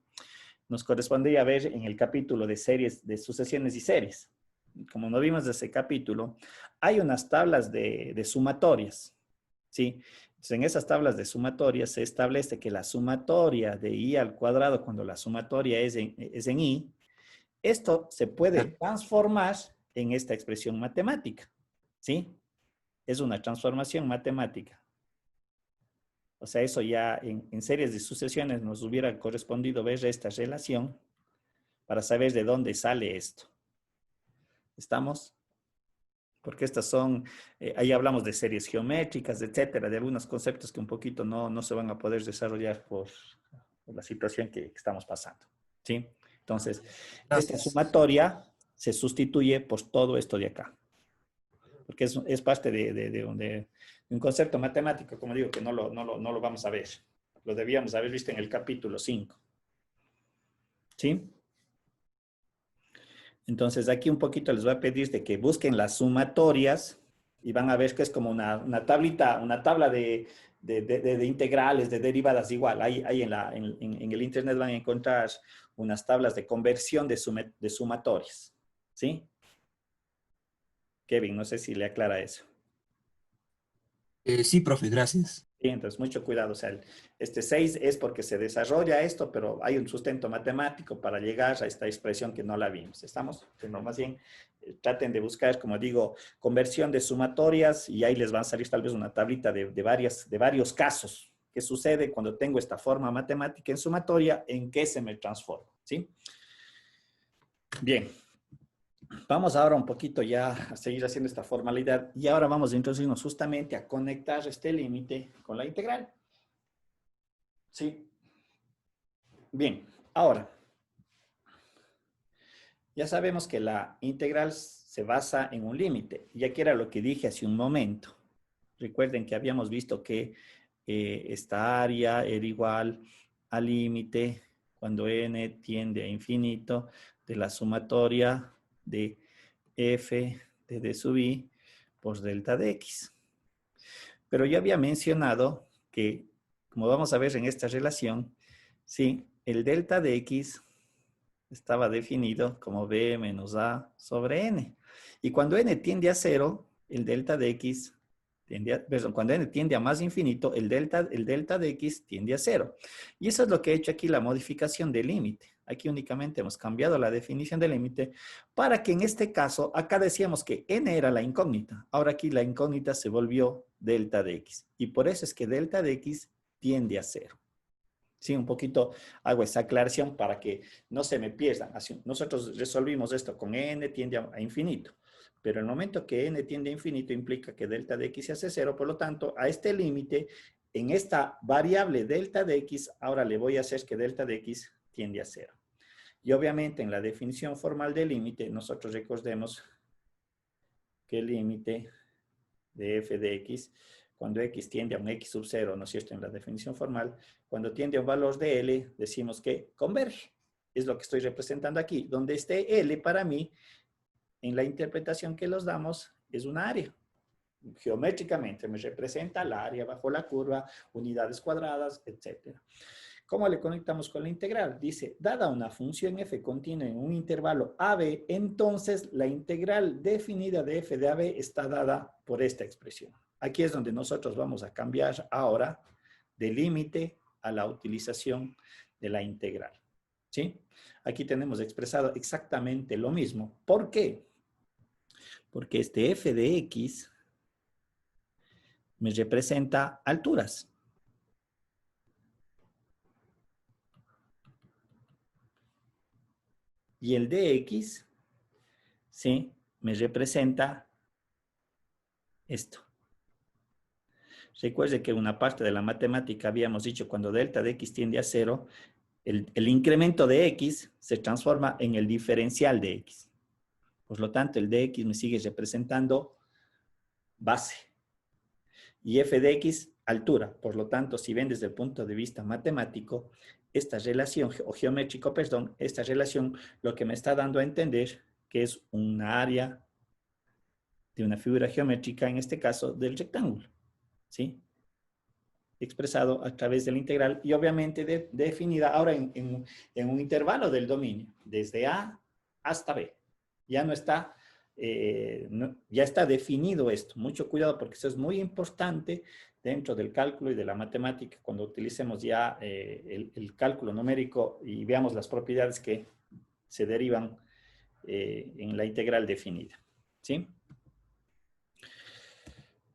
nos correspondía ver en el capítulo de series, de sucesiones y series. Como no vimos ese capítulo, hay unas tablas de sumatorias, ¿sí? Entonces, en esas tablas de sumatorias se establece que la sumatoria de i al cuadrado, cuando la sumatoria es en i, esto se puede transformar en esta expresión matemática, ¿sí? Es una transformación matemática. O sea, eso ya en series de sucesiones nos hubiera correspondido ver esta relación para saber de dónde sale esto. ¿Estamos? Porque estas son, ahí hablamos de series geométricas, etcétera, de algunos conceptos que un poquito no se van a poder desarrollar por la situación que estamos pasando. ¿Sí? Entonces, esta Gracias. sumatoria se sustituye por todo esto de acá. Porque es parte de un concepto matemático, como digo, que no lo vamos a ver. Lo debíamos haber visto en el capítulo 5. ¿Sí? Entonces, aquí un poquito les voy a pedir de que busquen las sumatorias y van a ver que es como una tabla de integrales, de derivadas igual. Ahí en el internet van a encontrar unas tablas de conversión de sumatorias. ¿Sí? Kevin, no sé si le aclara eso. Sí, profe, gracias. Sí, entonces, mucho cuidado. O sea, este 6 es porque se desarrolla esto, pero hay un sustento matemático para llegar a esta expresión que no la vimos. ¿Estamos? Pero más bien, traten de buscar, como digo, conversión de sumatorias y ahí les van a salir tal vez una tablita de varios casos. ¿Qué sucede cuando tengo esta forma matemática en sumatoria? ¿En qué se me transforma? ¿Sí? Bien. Vamos ahora un poquito ya a seguir haciendo esta formalidad y ahora vamos a introducirnos justamente a conectar este límite con la integral. ¿Sí? Bien, ahora, ya sabemos que la integral se basa en un límite. Y aquí era lo que dije hace un momento. Recuerden que habíamos visto que esta área era igual al límite cuando n tiende a infinito de la sumatoria de f de d sub i por delta de x. Pero yo había mencionado que, como vamos a ver en esta relación, sí, el delta de x estaba definido como B menos A sobre N. Y cuando N tiende a 0, el delta de X cuando N tiende a más infinito, el delta de X tiende a 0. Y eso es lo que he hecho aquí, la modificación del límite. Aquí únicamente hemos cambiado la definición del límite para que en este caso, acá decíamos que N era la incógnita. Ahora aquí la incógnita se volvió delta de X. Y por eso es que delta de X tiende a 0. Sí, un poquito hago esa aclaración para que no se me pierdan. Así, nosotros resolvimos esto con N tiende a infinito. Pero el momento que N tiende a infinito implica que delta de X se hace 0. Por lo tanto, a este límite, en esta variable delta de X, ahora le voy a hacer que delta de X tiende a 0. Y obviamente en la definición formal del límite, nosotros recordemos que el límite de f de X, cuando X tiende a un X sub 0, ¿no es cierto? En la definición formal, cuando tiende a un valor de L, decimos que converge. Es lo que estoy representando aquí. Donde esté L para mí, en la interpretación que los damos, es una área. Geométricamente me representa el área bajo la curva, unidades cuadradas, etc. ¿Cómo le conectamos con la integral? Dice, dada una función f contiene en un intervalo AB, entonces la integral definida de f de AB está dada por esta expresión. Aquí es donde nosotros vamos a cambiar ahora del límite a la utilización de la integral. ¿Sí? Aquí tenemos expresado exactamente lo mismo. ¿Por qué? Porque este f de x me representa alturas. Y el dx, ¿sí? Me representa esto. Recuerde que una parte de la matemática habíamos dicho cuando delta de x tiende a 0, el incremento de x se transforma en el diferencial de x. Por lo tanto, el dx me sigue representando base. Y f de x, altura. Por lo tanto, si ven desde el punto de vista matemático, esta relación, o geométrico, perdón, esta relación lo que me está dando a entender que es una área de una figura geométrica, en este caso, del rectángulo. ¿Sí? Expresado a través de la integral y obviamente definida ahora en un intervalo del dominio, desde A hasta B. Ya no está, ya está definido esto. Mucho cuidado porque eso es muy importante dentro del cálculo y de la matemática cuando utilicemos ya el cálculo numérico y veamos las propiedades que se derivan en la integral definida. ¿Sí?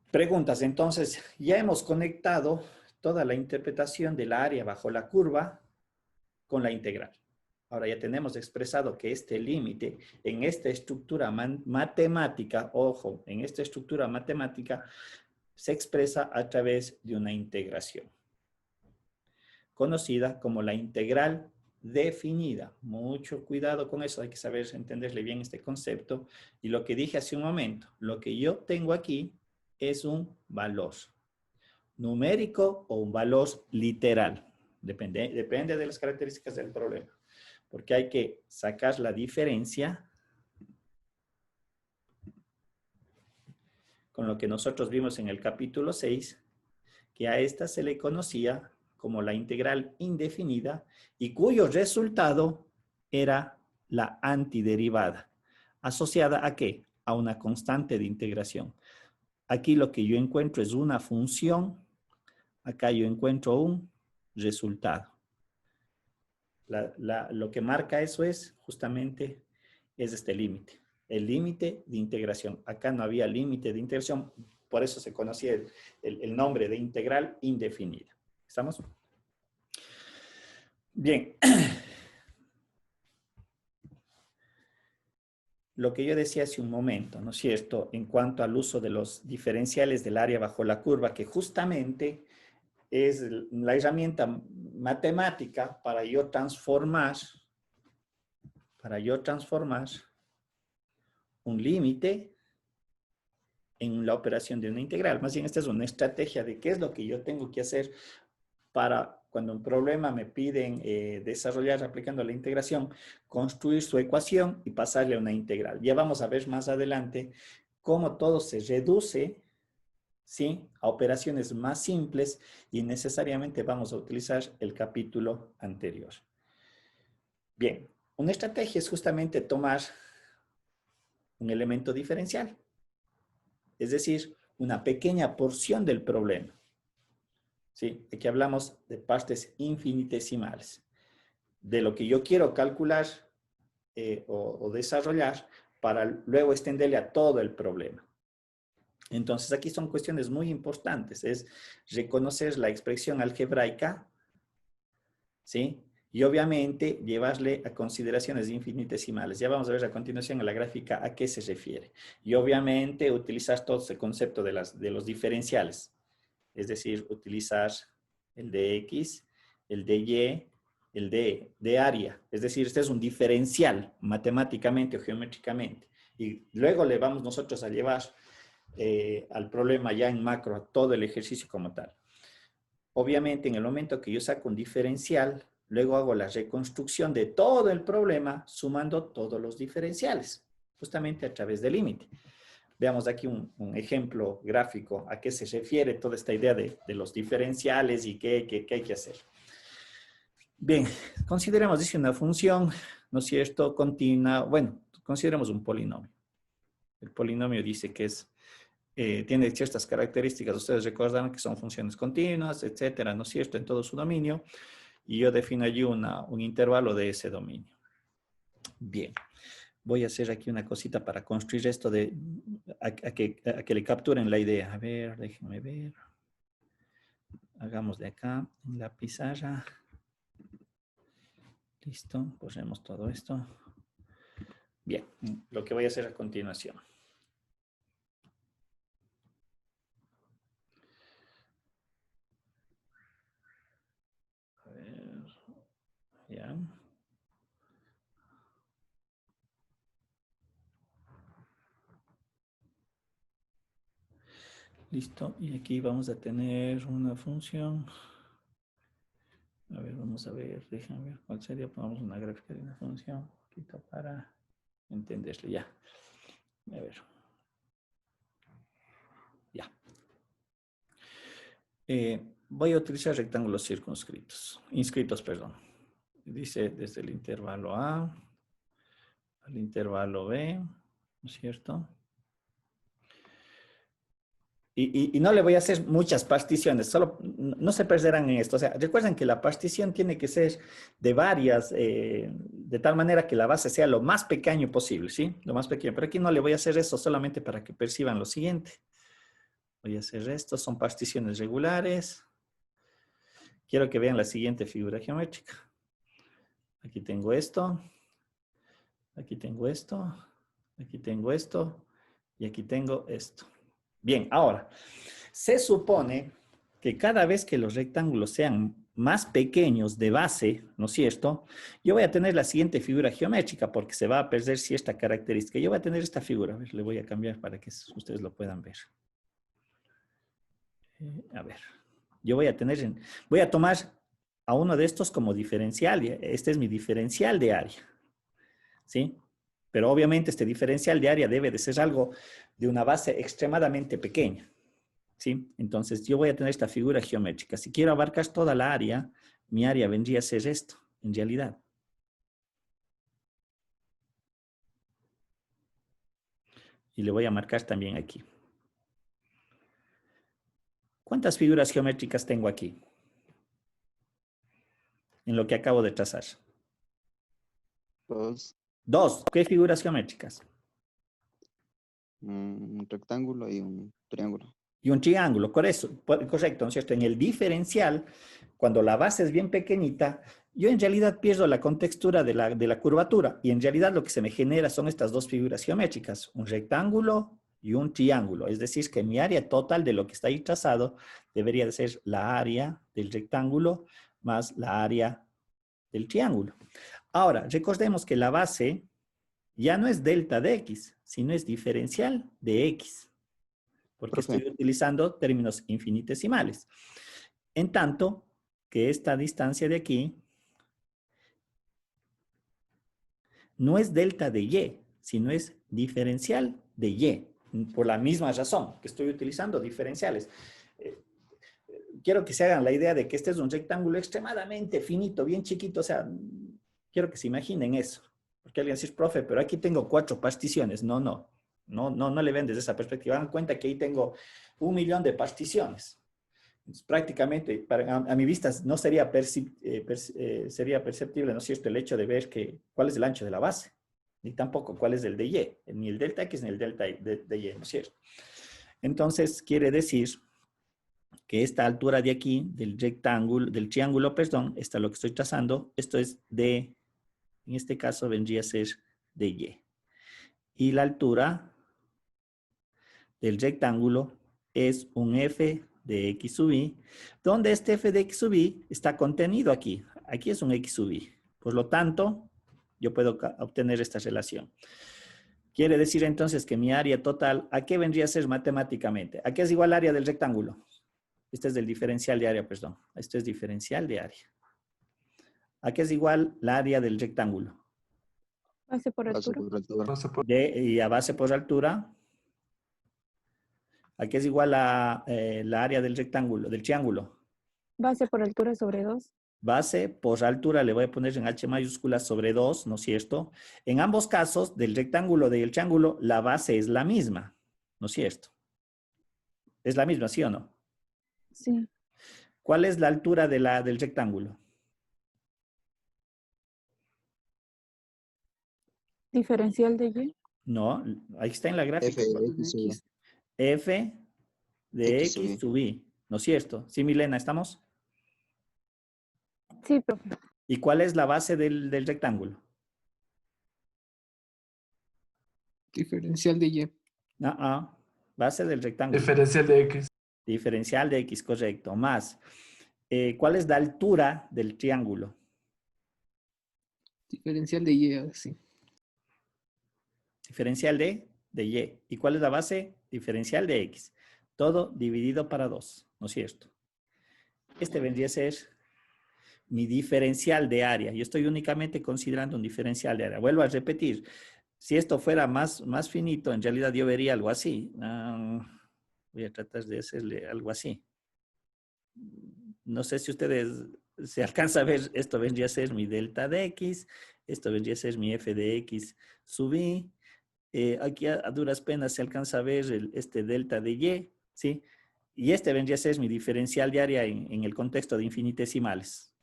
Preguntas, entonces, ya hemos conectado toda la interpretación del área bajo la curva con la integral. Ahora ya tenemos expresado que este límite en esta estructura matemática, ojo, en esta estructura matemática se expresa a través de una integración, conocida como la integral definida. Mucho cuidado con eso, hay que saber entenderle bien este concepto. Y lo que dije hace un momento, lo que yo tengo aquí es un valor numérico o un valor literal. Depende de las características del problema. Porque hay que sacar la diferencia con lo que nosotros vimos en el capítulo 6, que a esta se le conocía como la integral indefinida y cuyo resultado era la antiderivada. ¿Asociada a qué? A una constante de integración. Aquí lo que yo encuentro es una función. Acá yo encuentro un resultado. Lo que marca eso es justamente este límite. El límite de integración. Acá no había límite de integración, por eso se conocía el nombre de integral indefinida. ¿Estamos? Bien. Lo que yo decía hace un momento, ¿no es cierto? En cuanto al uso de los diferenciales del área bajo la curva, que justamente es la herramienta matemática para yo transformar un límite en la operación de una integral. Más bien, esta es una estrategia de qué es lo que yo tengo que hacer para cuando un problema me piden desarrollar aplicando la integración, construir su ecuación y pasarle a una integral. Ya vamos a ver más adelante cómo todo se reduce, ¿sí?, a operaciones más simples y necesariamente vamos a utilizar el capítulo anterior. Bien, una estrategia es justamente tomar un elemento diferencial, es decir, una pequeña porción del problema. ¿Sí? Aquí hablamos de partes infinitesimales, de lo que yo quiero calcular o desarrollar para luego extenderle a todo el problema. Entonces, aquí son cuestiones muy importantes, es reconocer la expresión algebraica, ¿sí? Y obviamente llevarle a consideraciones infinitesimales. Ya vamos a ver a continuación en la gráfica a qué se refiere. Y obviamente utilizar todo ese concepto de los diferenciales. Es decir, utilizar el de X, el de Y, el de área. Es decir, este es un diferencial matemáticamente o geométricamente. Y luego le vamos nosotros a llevar al problema ya en macro, a todo el ejercicio como tal. Obviamente, en el momento que yo saco un diferencial, luego hago la reconstrucción de todo el problema sumando todos los diferenciales, justamente a través del límite. Veamos aquí un ejemplo gráfico a qué se refiere toda esta idea de los diferenciales y qué hay que hacer. Bien, consideremos, dice una función, ¿no es cierto?, continua. Bueno, consideremos un polinomio. El polinomio dice que tiene ciertas características, ustedes recordarán que son funciones continuas, etcétera, ¿no es cierto?, en todo su dominio, y yo defino allí un intervalo de ese dominio. Bien, voy a hacer aquí una cosita para construir esto a que le capturen la idea. A ver, déjenme ver. Hagamos de acá en la pizarra. Listo, ponemos todo esto. Bien, lo que voy a hacer a continuación. A ver, ya. Listo, y aquí vamos a tener una función. A ver, vamos a ver, déjame ver cuál sería. Pongamos una gráfica de una función, un poquito para entenderlo ya. A ver. Ya. Voy a utilizar rectángulos inscritos, perdón. Dice desde el intervalo A al intervalo B, ¿no es cierto? Y no le voy a hacer muchas particiones, solo no se perderán en esto. O sea, recuerden que la partición tiene que ser de varias, de tal manera que la base sea lo más pequeño posible, ¿sí? Lo más pequeño. Pero aquí no le voy a hacer eso solamente para que perciban lo siguiente. Voy a hacer esto, son particiones regulares. Quiero que vean la siguiente figura geométrica. Aquí tengo esto. Aquí tengo esto. Aquí tengo esto. Y aquí tengo esto. Bien, ahora, se supone que cada vez que los rectángulos sean más pequeños de base, ¿no es cierto?, yo voy a tener la siguiente figura geométrica porque se va a perder cierta característica. Yo voy a tener esta figura. A ver, le voy a cambiar para que ustedes lo puedan ver. A ver, yo voy a tomar a uno de estos como diferencial. Este es mi diferencial de área, ¿sí? Pero obviamente este diferencial de área debe de ser algo de una base extremadamente pequeña, ¿sí? Entonces yo voy a tener esta figura geométrica. Si quiero abarcar toda la área, mi área vendría a ser esto, en realidad. Y le voy a marcar también aquí. ¿Cuántas figuras geométricas tengo aquí? En lo que acabo de trazar. 2, Dos. ¿Qué figuras geométricas? un rectángulo y un triángulo. Y un triángulo, correcto, ¿no es cierto? En el diferencial, cuando la base es bien pequeñita, yo en realidad pierdo la contextura de la curvatura y en realidad lo que se me genera son estas dos figuras geométricas, un rectángulo y un triángulo. Es decir, que mi área total de lo que está ahí trazado debería de ser la área del rectángulo más la área del triángulo. Ahora, recordemos que la base ya no es delta de x, sino es diferencial de x. Porque Profe. estoy utilizando términos infinitesimales. En tanto que esta distancia de aquí no es delta de y, sino es diferencial de y, por la misma razón que estoy utilizando diferenciales. Quiero que se hagan la idea de que este es un rectángulo extremadamente finito, bien chiquito, o sea, quiero que se imaginen eso. Porque alguien dice, profe, pero aquí tengo 4 particiones. No le ven desde esa perspectiva. Dan cuenta que ahí tengo 1.000.000 de particiones. Entonces, prácticamente, a mi vista, no sería, sería perceptible, ¿no es cierto?, el hecho de ver cuál es el ancho de la base, ni tampoco cuál es el de Y, ni el delta X ni el delta de Y, ¿no es cierto? Entonces, quiere decir que esta altura de aquí, del triángulo, perdón, esta lo que estoy trazando, esto es de, en este caso vendría a ser de Y. Y la altura del rectángulo es un f de x sub y, donde este f de x sub y está contenido aquí. Aquí es un x sub y. Por lo tanto, yo puedo obtener esta relación. Quiere decir entonces que mi área total, ¿a qué vendría a ser matemáticamente? ¿A qué es igual área del rectángulo? Este es del diferencial de área, perdón. Esto es diferencial de área. ¿A qué es igual la área del rectángulo? Base por Base altura. por altura. Base por- Y a base por altura. ¿A qué es igual la área del rectángulo, del triángulo? Base por altura sobre 2. Base por altura le voy a poner en H mayúscula sobre 2, ¿no es cierto? En ambos casos, del rectángulo y del triángulo, la base es la misma, ¿no es cierto? ¿Es la misma, sí o no? Sí. ¿Cuál es la altura del rectángulo? Diferencial de Y. No, ahí está en la gráfica. F de X sub X. F de X sub X Y. sub Y, ¿no es cierto? Sí, Milena, ¿estamos? Sí, profe. ¿Y cuál es la base del rectángulo? Diferencial de Y. Base del rectángulo. Diferencial de X. Diferencial de X, correcto. Más, ¿cuál es la altura del triángulo? Diferencial de Y, así. Diferencial de Y. ¿Y cuál es la base? Diferencial de X. Todo dividido para 2, ¿no es cierto? Este vendría a ser mi diferencial de área. Yo estoy únicamente considerando un diferencial de área. Vuelvo a repetir. Si esto fuera más finito, en realidad yo vería algo así. Voy a tratar de hacerle algo así. No sé si ustedes se alcanza a ver, esto vendría a ser mi delta de X, esto vendría a ser mi f de X sub Y. Aquí a duras penas se alcanza a ver este delta de Y, ¿sí? Y este vendría a ser mi diferencial de área en el contexto de infinitesimales.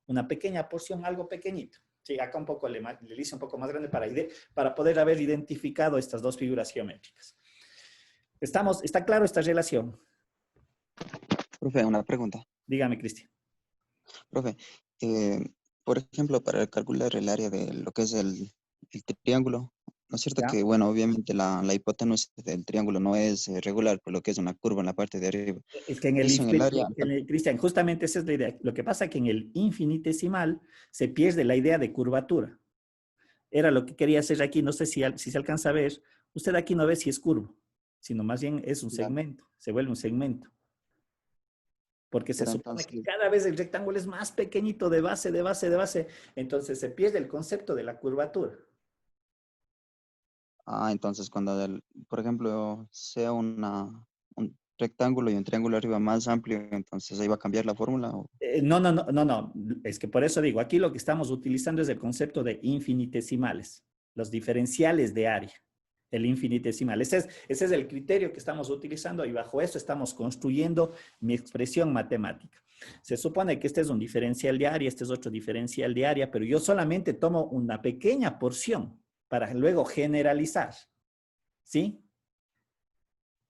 Una pequeña porción, algo pequeñito. Sí, acá un poco le hice un poco más grande para poder haber identificado estas dos figuras geométricas. ¿Está claro esta relación? Profe, una pregunta. Dígame, Cristian. Profe, eh, por ejemplo, para calcular el área de lo que es el triángulo, ¿no es cierto ¿Ya? que, bueno, obviamente la hipotenusa del triángulo no es regular, por lo que es una curva en la parte de arriba? Es que Eso en el área, Cristian, justamente esa es la idea. Lo que pasa es que en el infinitesimal se pierde la idea de curvatura. Era lo que quería hacer aquí, no sé si se alcanza a ver. Usted aquí no ve si es curvo, sino más bien es un Ya. segmento, se vuelve un segmento. Porque se Pero supone que entonces, cada vez el rectángulo es más pequeñito de base, de base, de base. Entonces se pierde el concepto de la curvatura. entonces cuando, por ejemplo, sea un rectángulo y un triángulo arriba más amplio, entonces ahí va a cambiar la fórmula. No. Es que por eso digo, aquí lo que estamos utilizando es el concepto de infinitesimales, los diferenciales de área, el infinitesimal. Ese es el criterio que estamos utilizando y bajo eso estamos construyendo mi expresión matemática. Se supone que este es un diferencial de área, este es otro diferencial de área, pero yo solamente tomo una pequeña porción para luego generalizar. ¿Sí?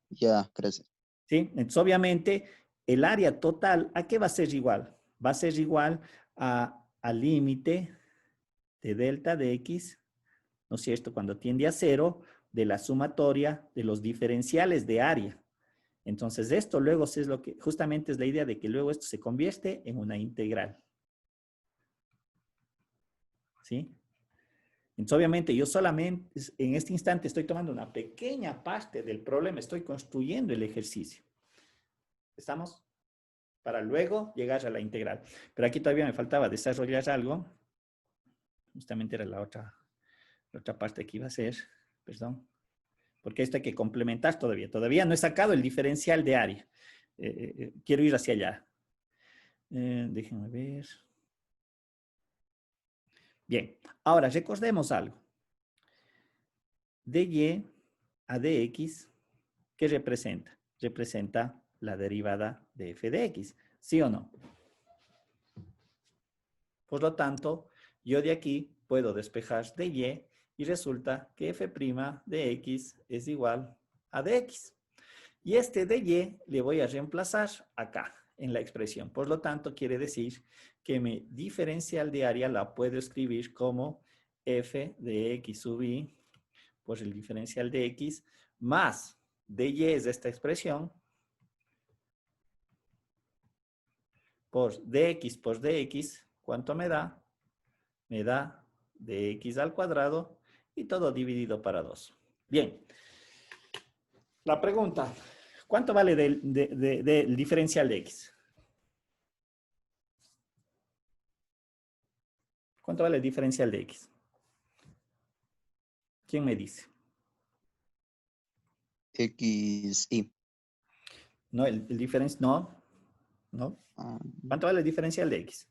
Ya, crece. ¿Sí? Entonces, obviamente, el área total, ¿a qué va a ser igual? Va a ser igual al límite de delta de X, ¿no es cierto? Cuando tiende a 0, de la sumatoria de los diferenciales de área. Entonces, esto luego es lo que, justamente es la idea de que luego esto se convierte en una integral. ¿Sí? Entonces, obviamente, yo solamente en este instante estoy tomando una pequeña parte del problema, estoy construyendo el ejercicio. ¿Estamos? Para luego llegar a la integral. Pero aquí todavía me faltaba desarrollar algo. Justamente era la otra parte que iba a hacer. Perdón. Porque esto hay que complementar todavía. Todavía no he sacado el diferencial de área. Quiero ir hacia allá. Déjenme ver. Bien, ahora recordemos algo. dy a dx, ¿qué representa? Representa la derivada de f de x, ¿sí o no? Por lo tanto, yo de aquí puedo despejar dy y resulta que f' de x es igual a dx. Y este dy le voy a reemplazar acá en la expresión. Por lo tanto, quiere decir que mi diferencial de área la puedo escribir como f de x sub i por el diferencial de x más dy es esta expresión por dx, ¿cuánto me da? Me da dx al cuadrado y todo dividido para 2. Bien. La pregunta, ¿cuánto vale del diferencial de x? ¿Cuánto vale el diferencial de x? ¿Quién me dice? XI. No, el diferencial, no. Ah, ¿Cuánto vale el diferencial de x?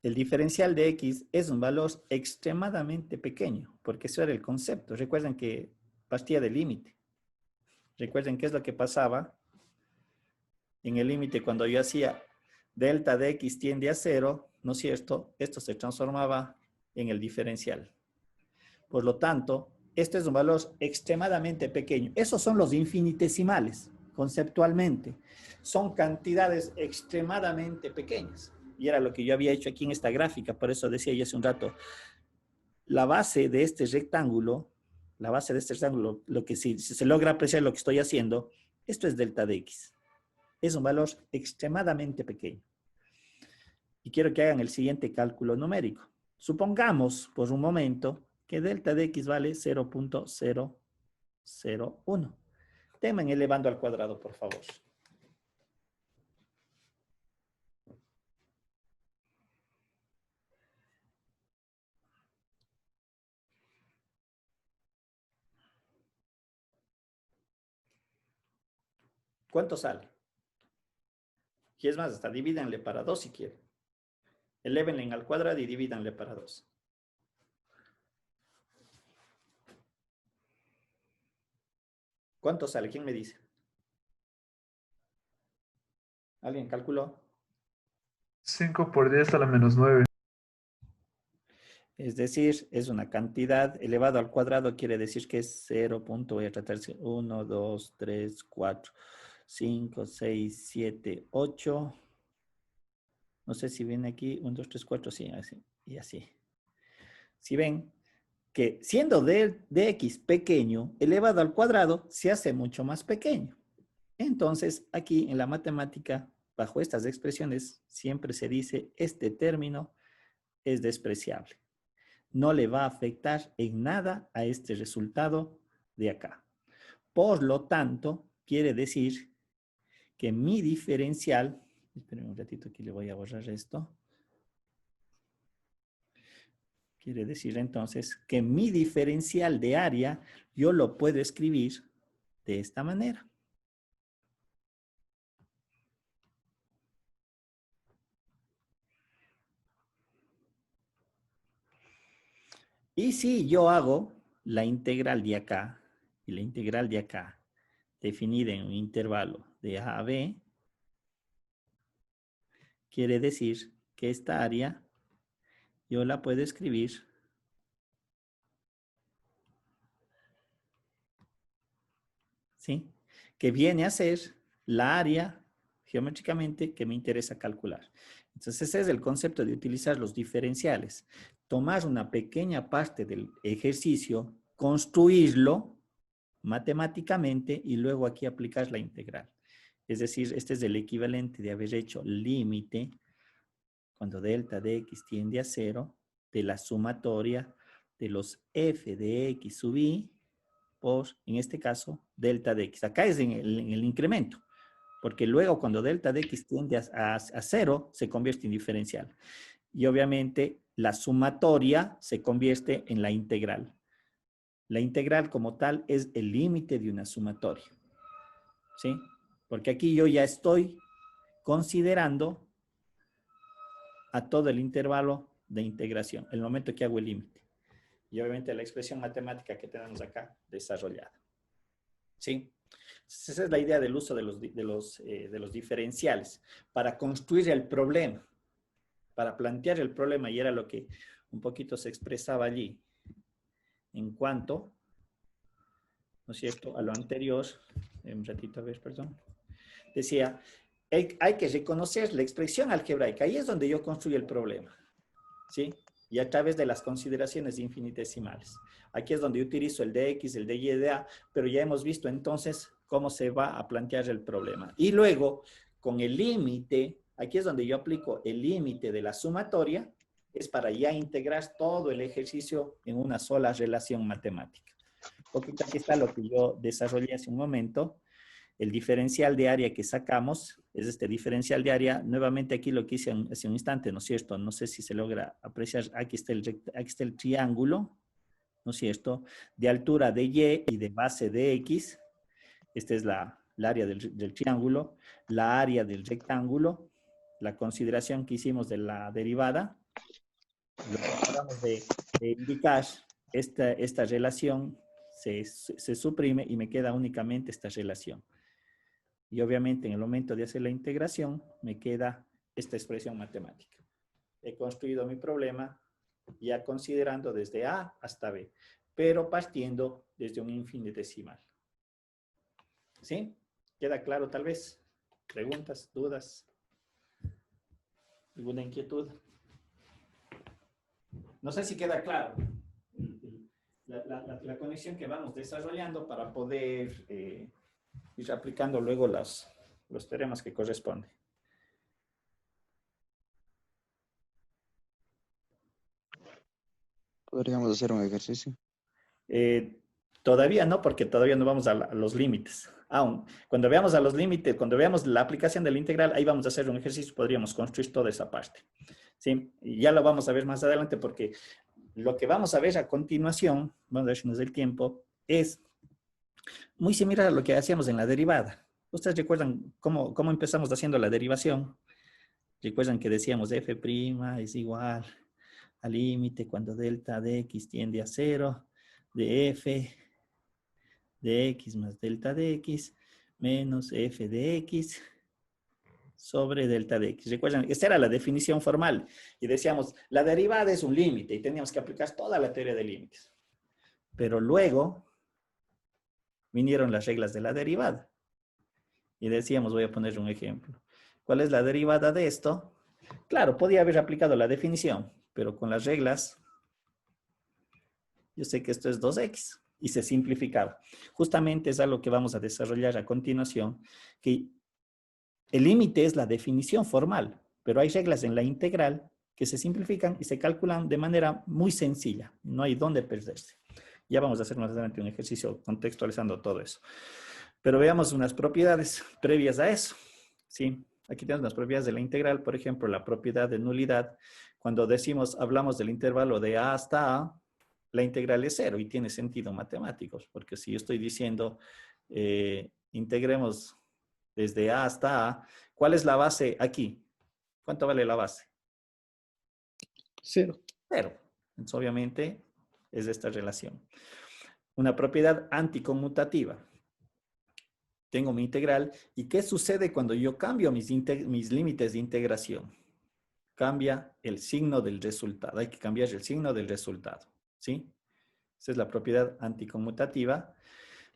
El diferencial de x es un valor extremadamente pequeño, porque eso era el concepto. Recuerden que partía del límite. Recuerden qué es lo que pasaba en el límite cuando yo hacía delta de x tiende a 0, ¿no es cierto? Esto se transformaba en el diferencial. Por lo tanto, este es un valor extremadamente pequeño. Esos son los infinitesimales, conceptualmente. Son cantidades extremadamente pequeñas. Y era lo que yo había hecho aquí en esta gráfica, por eso decía yo hace un rato, la base de este rectángulo, lo que si se logra apreciar lo que estoy haciendo, esto es delta de x. Es un valor extremadamente pequeño. Y quiero que hagan el siguiente cálculo numérico. Supongamos por un momento que delta de x vale 0.001. Temen elevando al cuadrado, por favor. ¿Cuánto sale? Y es más, hasta divídanle para 2 si quieren. Elévenle al cuadrado y divídanle para 2. ¿Cuánto sale? ¿Quién me dice? ¿Alguien calculó? 5 por 10 a la menos 9. Es decir, es una cantidad elevado al cuadrado, quiere decir que es 0. Voy a tratar 1, 2, 3, 4, 5, 6, 7, 8. No sé si viene aquí 1, 2, 3, 4, sí, así, y así. Si ven que siendo dx pequeño, elevado al cuadrado, se hace mucho más pequeño. Entonces, aquí en la matemática, bajo estas expresiones, siempre se dice este término es despreciable. No le va a afectar en nada a este resultado de acá. Por lo tanto, quiere decir que mi diferencial, esperen un ratito que le voy a borrar esto. Quiere decir entonces que mi diferencial de área yo lo puedo escribir de esta manera. Y si yo hago la integral de acá y la integral de acá definida en un intervalo de a a b, quiere decir que esta área yo la puedo escribir ¿sí? Que viene a ser la área geométricamente que me interesa calcular. Entonces ese es el concepto de utilizar los diferenciales. Tomar una pequeña parte del ejercicio, construirlo matemáticamente y luego aquí aplicar la integral. Es decir, este es el equivalente de haber hecho límite cuando delta de x tiende a 0 de la sumatoria de los f de x sub i por, en este caso, delta de x. Acá es en el incremento, porque luego cuando delta de x tiende a 0, se convierte en diferencial. Y obviamente la sumatoria se convierte en la integral. La integral como tal es el límite de una sumatoria. ¿Sí? Porque aquí yo ya estoy considerando a todo el intervalo de integración, el momento que hago el límite. Y obviamente la expresión matemática que tenemos acá desarrollada. ¿Sí? Esa es la idea del uso de los diferenciales para construir el problema, para plantear el problema, y era lo que un poquito se expresaba allí en cuanto, ¿no es cierto?, a lo anterior. Un ratito, a ver, perdón. Decía, hay que reconocer la expresión algebraica, ahí es donde yo construyo el problema, ¿sí? Y a través de las consideraciones infinitesimales. Aquí es donde yo utilizo el de X, el de Y, el de A, pero ya hemos visto entonces cómo se va a plantear el problema. Y luego, con el límite, aquí es donde yo aplico el límite de la sumatoria, es para ya integrar todo el ejercicio en una sola relación matemática. Porque aquí está lo que yo desarrollé hace un momento. El diferencial de área que sacamos es este diferencial de área. Nuevamente aquí lo que hice hace un instante, ¿no es cierto? No sé si se logra apreciar. Aquí está el triángulo, ¿no es cierto? De altura de Y y de base de X. Esta es la área del triángulo. La área del rectángulo. La consideración que hicimos de la derivada. Lo que acabamos de indicar, esta relación se suprime y me queda únicamente esta relación. Y obviamente en el momento de hacer la integración me queda esta expresión matemática. He construido mi problema ya considerando desde A hasta B, pero partiendo desde un infinitesimal. ¿Sí? ¿Queda claro tal vez? ¿Preguntas? ¿Dudas? ¿Alguna inquietud? No sé si queda claro la conexión que vamos desarrollando para poder ir aplicando luego los teoremas que corresponden. Podríamos hacer un ejercicio. Todavía no, porque todavía no vamos a los límites. Aún, cuando veamos a los límites, cuando veamos la aplicación del integral, ahí vamos a hacer un ejercicio, podríamos construir toda esa parte. ¿Sí? Y ya lo vamos a ver más adelante, porque lo que vamos a ver a continuación, vamos a ver si nos da el tiempo, es muy similar a lo que hacíamos en la derivada. ¿Ustedes recuerdan cómo empezamos haciendo la derivación? Recuerdan que decíamos f' es igual al límite cuando delta de x tiende a 0, de f de x más delta de x menos f de x sobre delta de x. Recuerdan, esta era la definición formal. Y decíamos, la derivada es un límite y teníamos que aplicar toda la teoría de límites. Pero luego vinieron las reglas de la derivada. Y decíamos, voy a poner un ejemplo. ¿Cuál es la derivada de esto? Claro, podía haber aplicado la definición, pero con las reglas, yo sé que esto es 2x y se simplificaba. Justamente es algo que vamos a desarrollar a continuación, que el límite es la definición formal, pero hay reglas en la integral que se simplifican y se calculan de manera muy sencilla. No hay dónde perderse. Ya vamos a hacer más adelante un ejercicio contextualizando todo eso. Pero veamos unas propiedades previas a eso. ¿Sí? Aquí tenemos las propiedades de la integral, por ejemplo, la propiedad de nulidad. Cuando hablamos del intervalo de A hasta A, la integral es 0 y tiene sentido matemático, porque si yo estoy diciendo integremos desde A hasta A, ¿cuál es la base aquí? ¿Cuánto vale la base? 0. 0. Entonces, obviamente, es esta relación. Una propiedad anticonmutativa. Tengo mi integral. ¿Y qué sucede cuando yo cambio mis límites de integración? Cambia el signo del resultado. Hay que cambiar el signo del resultado. ¿Sí? Esa es la propiedad anticonmutativa.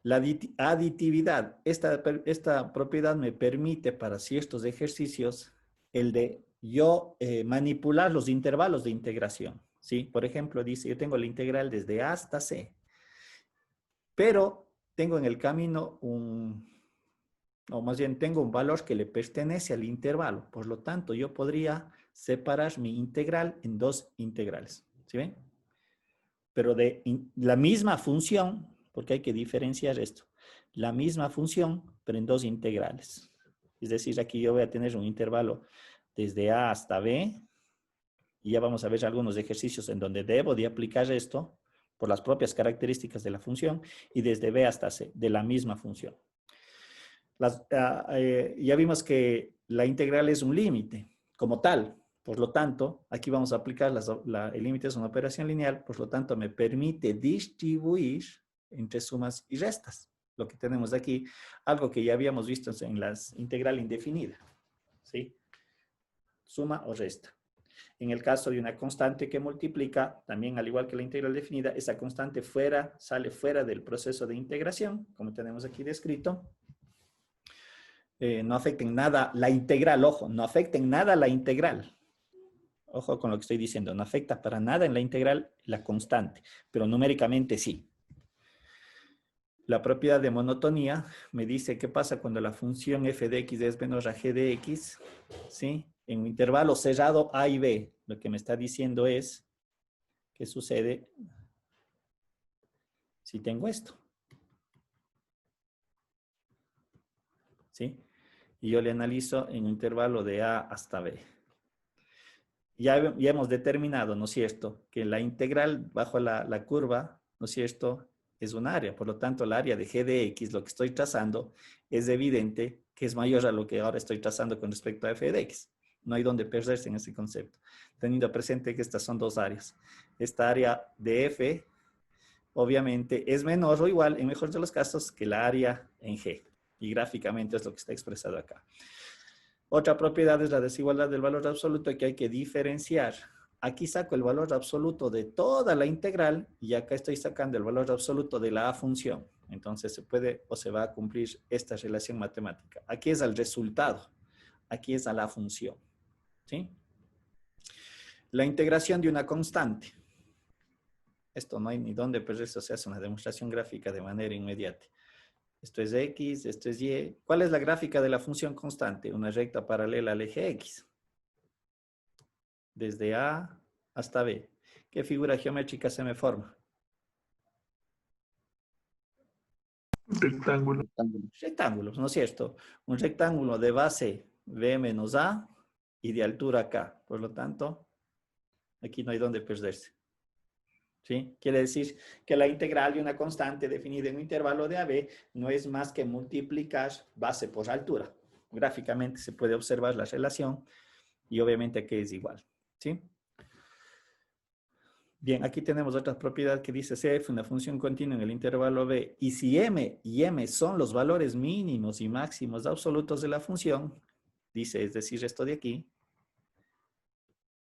La aditividad. Esta propiedad me permite para ciertos ejercicios el de yo manipular los intervalos de integración. ¿Sí? Por ejemplo, dice, yo tengo la integral desde A hasta C. Pero tengo en el camino o más bien tengo un valor que le pertenece al intervalo. Por lo tanto, yo podría separar mi integral en dos integrales. ¿Sí ven? Pero de la misma función, porque hay que diferenciar esto, la misma función, pero en dos integrales. Es decir, aquí yo voy a tener un intervalo desde A hasta B, y ya vamos a ver algunos ejercicios en donde debo de aplicar esto por las propias características de la función, y desde B hasta C, de la misma función. Ya vimos que la integral es un límite, como tal. Por lo tanto, aquí vamos a aplicar el límite es una operación lineal, por lo tanto me permite distribuir entre sumas y restas. Lo que tenemos aquí, algo que ya habíamos visto en la integral indefinida, ¿sí? Suma o resta. En el caso de una constante que multiplica, también al igual que la integral definida, esa constante sale fuera del proceso de integración, como tenemos aquí descrito. No afecta en nada la integral, ojo, no afecta en nada la integral. Ojo con lo que estoy diciendo, no afecta para nada en la integral la constante, pero numéricamente sí. La propiedad de monotonía me dice qué pasa cuando la función f de x es menor a g de x, ¿sí? En un intervalo cerrado A y B, lo que me está diciendo es qué sucede si tengo esto, ¿sí? Y yo le analizo en un intervalo de A hasta B. Ya hemos determinado, ¿no es cierto?, que la integral bajo la curva, ¿no es cierto?, es un área. Por lo tanto, el área de g de x, lo que estoy trazando, es evidente que es mayor a lo que ahora estoy trazando con respecto a f de x. No hay donde perderse en ese concepto. Teniendo presente que estas son dos áreas. Esta área de f, obviamente, es menor o igual, en mejor de los casos, que la área en g. Y gráficamente es lo que está expresado acá. Otra propiedad es la desigualdad del valor absoluto que hay que diferenciar. Aquí saco el valor absoluto de toda la integral y acá estoy sacando el valor absoluto de la función. Entonces se puede o se va a cumplir esta relación matemática. Aquí es el resultado. Aquí es a la función. ¿Sí? La integración de una constante. Esto no hay ni dónde, pero eso se hace una demostración gráfica de manera inmediata. Esto es X, esto es Y. ¿Cuál es la gráfica de la función constante? Una recta paralela al eje X. Desde A hasta B. ¿Qué figura geométrica se me forma? Rectángulo. Rectángulos, ¿no es cierto? Un rectángulo de base B menos A y de altura K. Por lo tanto, aquí no hay dónde perderse. ¿Sí? Quiere decir que la integral de una constante definida en un intervalo de AB no es más que multiplicar base por altura. Gráficamente se puede observar la relación y obviamente aquí es igual. ¿Sí? Bien, aquí tenemos otra propiedad que dice CF, una función continua en el intervalo B. Y si M y M son los valores mínimos y máximos absolutos de la función, dice, es decir, esto de aquí,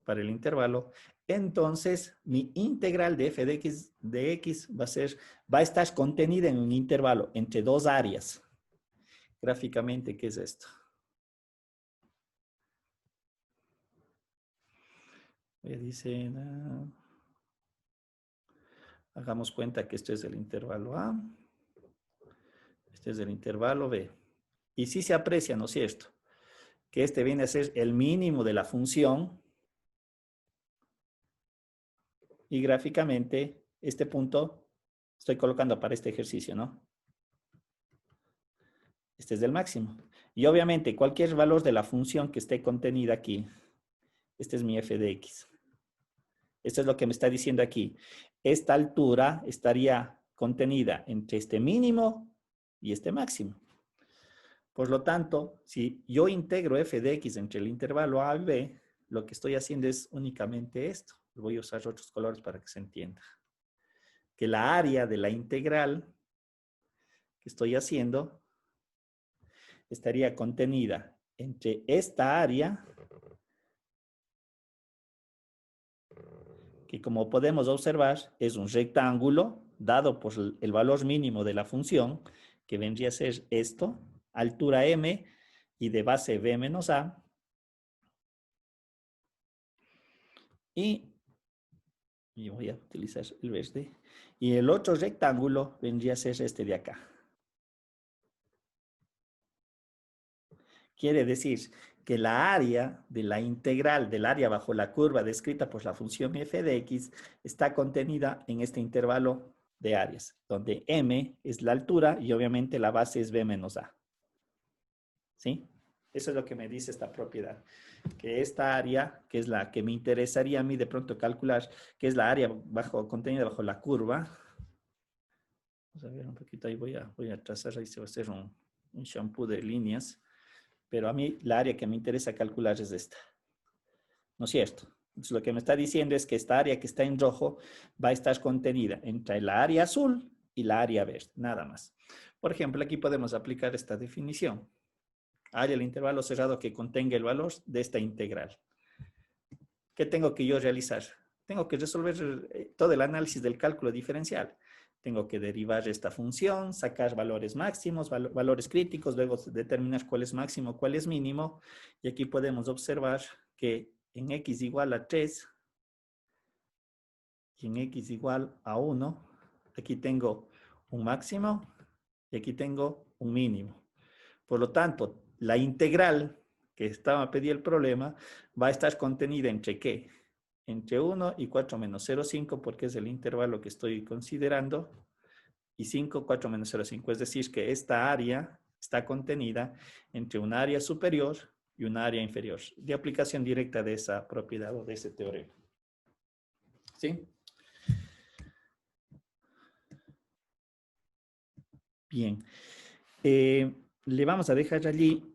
para el intervalo, entonces mi integral de f de x va a estar contenida en un intervalo entre dos áreas. Gráficamente, ¿qué es esto? Dice, hagamos cuenta que esto es el intervalo A, este es el intervalo B. Y sí se aprecia, ¿no es cierto?, que este viene a ser el mínimo de la función. Y gráficamente, este punto estoy colocando para este ejercicio, ¿no? Este es el máximo. Y obviamente, cualquier valor de la función que esté contenida aquí, este es mi f de x. Esto es lo que me está diciendo aquí. Esta altura estaría contenida entre este mínimo y este máximo. Por lo tanto, si yo integro f de x entre el intervalo a y b, lo que estoy haciendo es únicamente esto. Voy a usar otros colores para que se entienda. Que la área de la integral que estoy haciendo estaría contenida entre esta área, que como podemos observar es un rectángulo dado por el valor mínimo de la función, que vendría a ser esto, altura m y de base b menos a. Y voy a utilizar el verde. Y el otro rectángulo vendría a ser este de acá. Quiere decir que la área de la integral del área bajo la curva descrita por la función f de x está contenida en este intervalo de áreas, donde m es la altura y obviamente la base es b menos a. ¿Sí? Eso es lo que me dice esta propiedad. Que esta área, que es la que me interesaría a mí de pronto calcular, que es la área contenida bajo la curva. Vamos a ver un poquito, ahí voy a trazar, ahí se va a hacer un shampoo de líneas. Pero a mí la área que me interesa calcular es esta. ¿no es cierto? Entonces, lo que me está diciendo es que esta área que está en rojo va a estar contenida entre la área azul y la área verde, nada más. Por ejemplo, aquí podemos aplicar esta definición. Área del intervalo cerrado que contenga el valor de esta integral. ¿Qué tengo que yo realizar? Tengo que resolver todo el análisis del cálculo diferencial. Tengo que derivar esta función, sacar valores máximos, valores críticos, luego determinar cuál es máximo, cuál es mínimo. Y aquí podemos observar que en x igual a 3 y en x igual a 1, aquí tengo un máximo y aquí tengo un mínimo. Por lo tanto, la integral que estaba a pedir el problema va a estar contenida entre ¿qué? Entre 1 y 4 menos 0,5 porque es el intervalo que estoy considerando y 5, 4 menos 0,5. Es decir, que esta área está contenida entre un área superior y un área inferior, de aplicación directa de esa propiedad o de ese teorema. ¿Sí? Bien. Le vamos a dejar allí,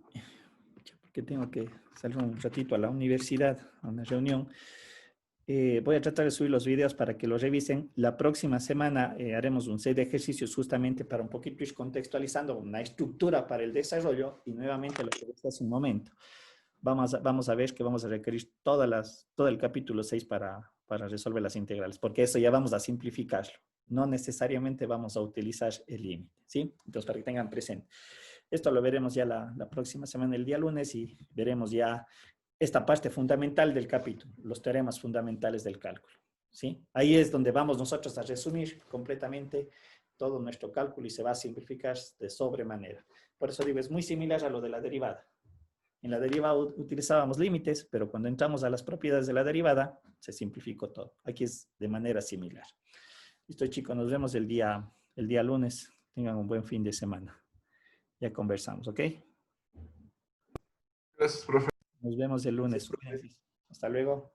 porque tengo que salir un ratito a la universidad, a una reunión. Voy a tratar de subir los videos para que los revisen. La próxima semana haremos un set de ejercicios justamente para un poquito ir contextualizando una estructura para el desarrollo y nuevamente lo que dije hace un momento. Vamos a ver que vamos a requerir todo el capítulo 6 para resolver las integrales, porque eso ya vamos a simplificarlo. No necesariamente vamos a utilizar el límite, ¿sí? Entonces, para que tengan presente. Esto lo veremos ya la próxima semana, el día lunes, y veremos ya esta parte fundamental del capítulo, los teoremas fundamentales del cálculo, ¿sí? Ahí es donde vamos nosotros a resumir completamente todo nuestro cálculo y se va a simplificar de sobremanera. Por eso digo, es muy similar a lo de la derivada. En la derivada utilizábamos límites, pero cuando entramos a las propiedades de la derivada, se simplificó todo. Aquí es de manera similar. Listo, chicos, nos vemos el día lunes. Tengan un buen fin de semana. Ya conversamos, ¿ok? Gracias, profe. Nos vemos el lunes. Hasta luego.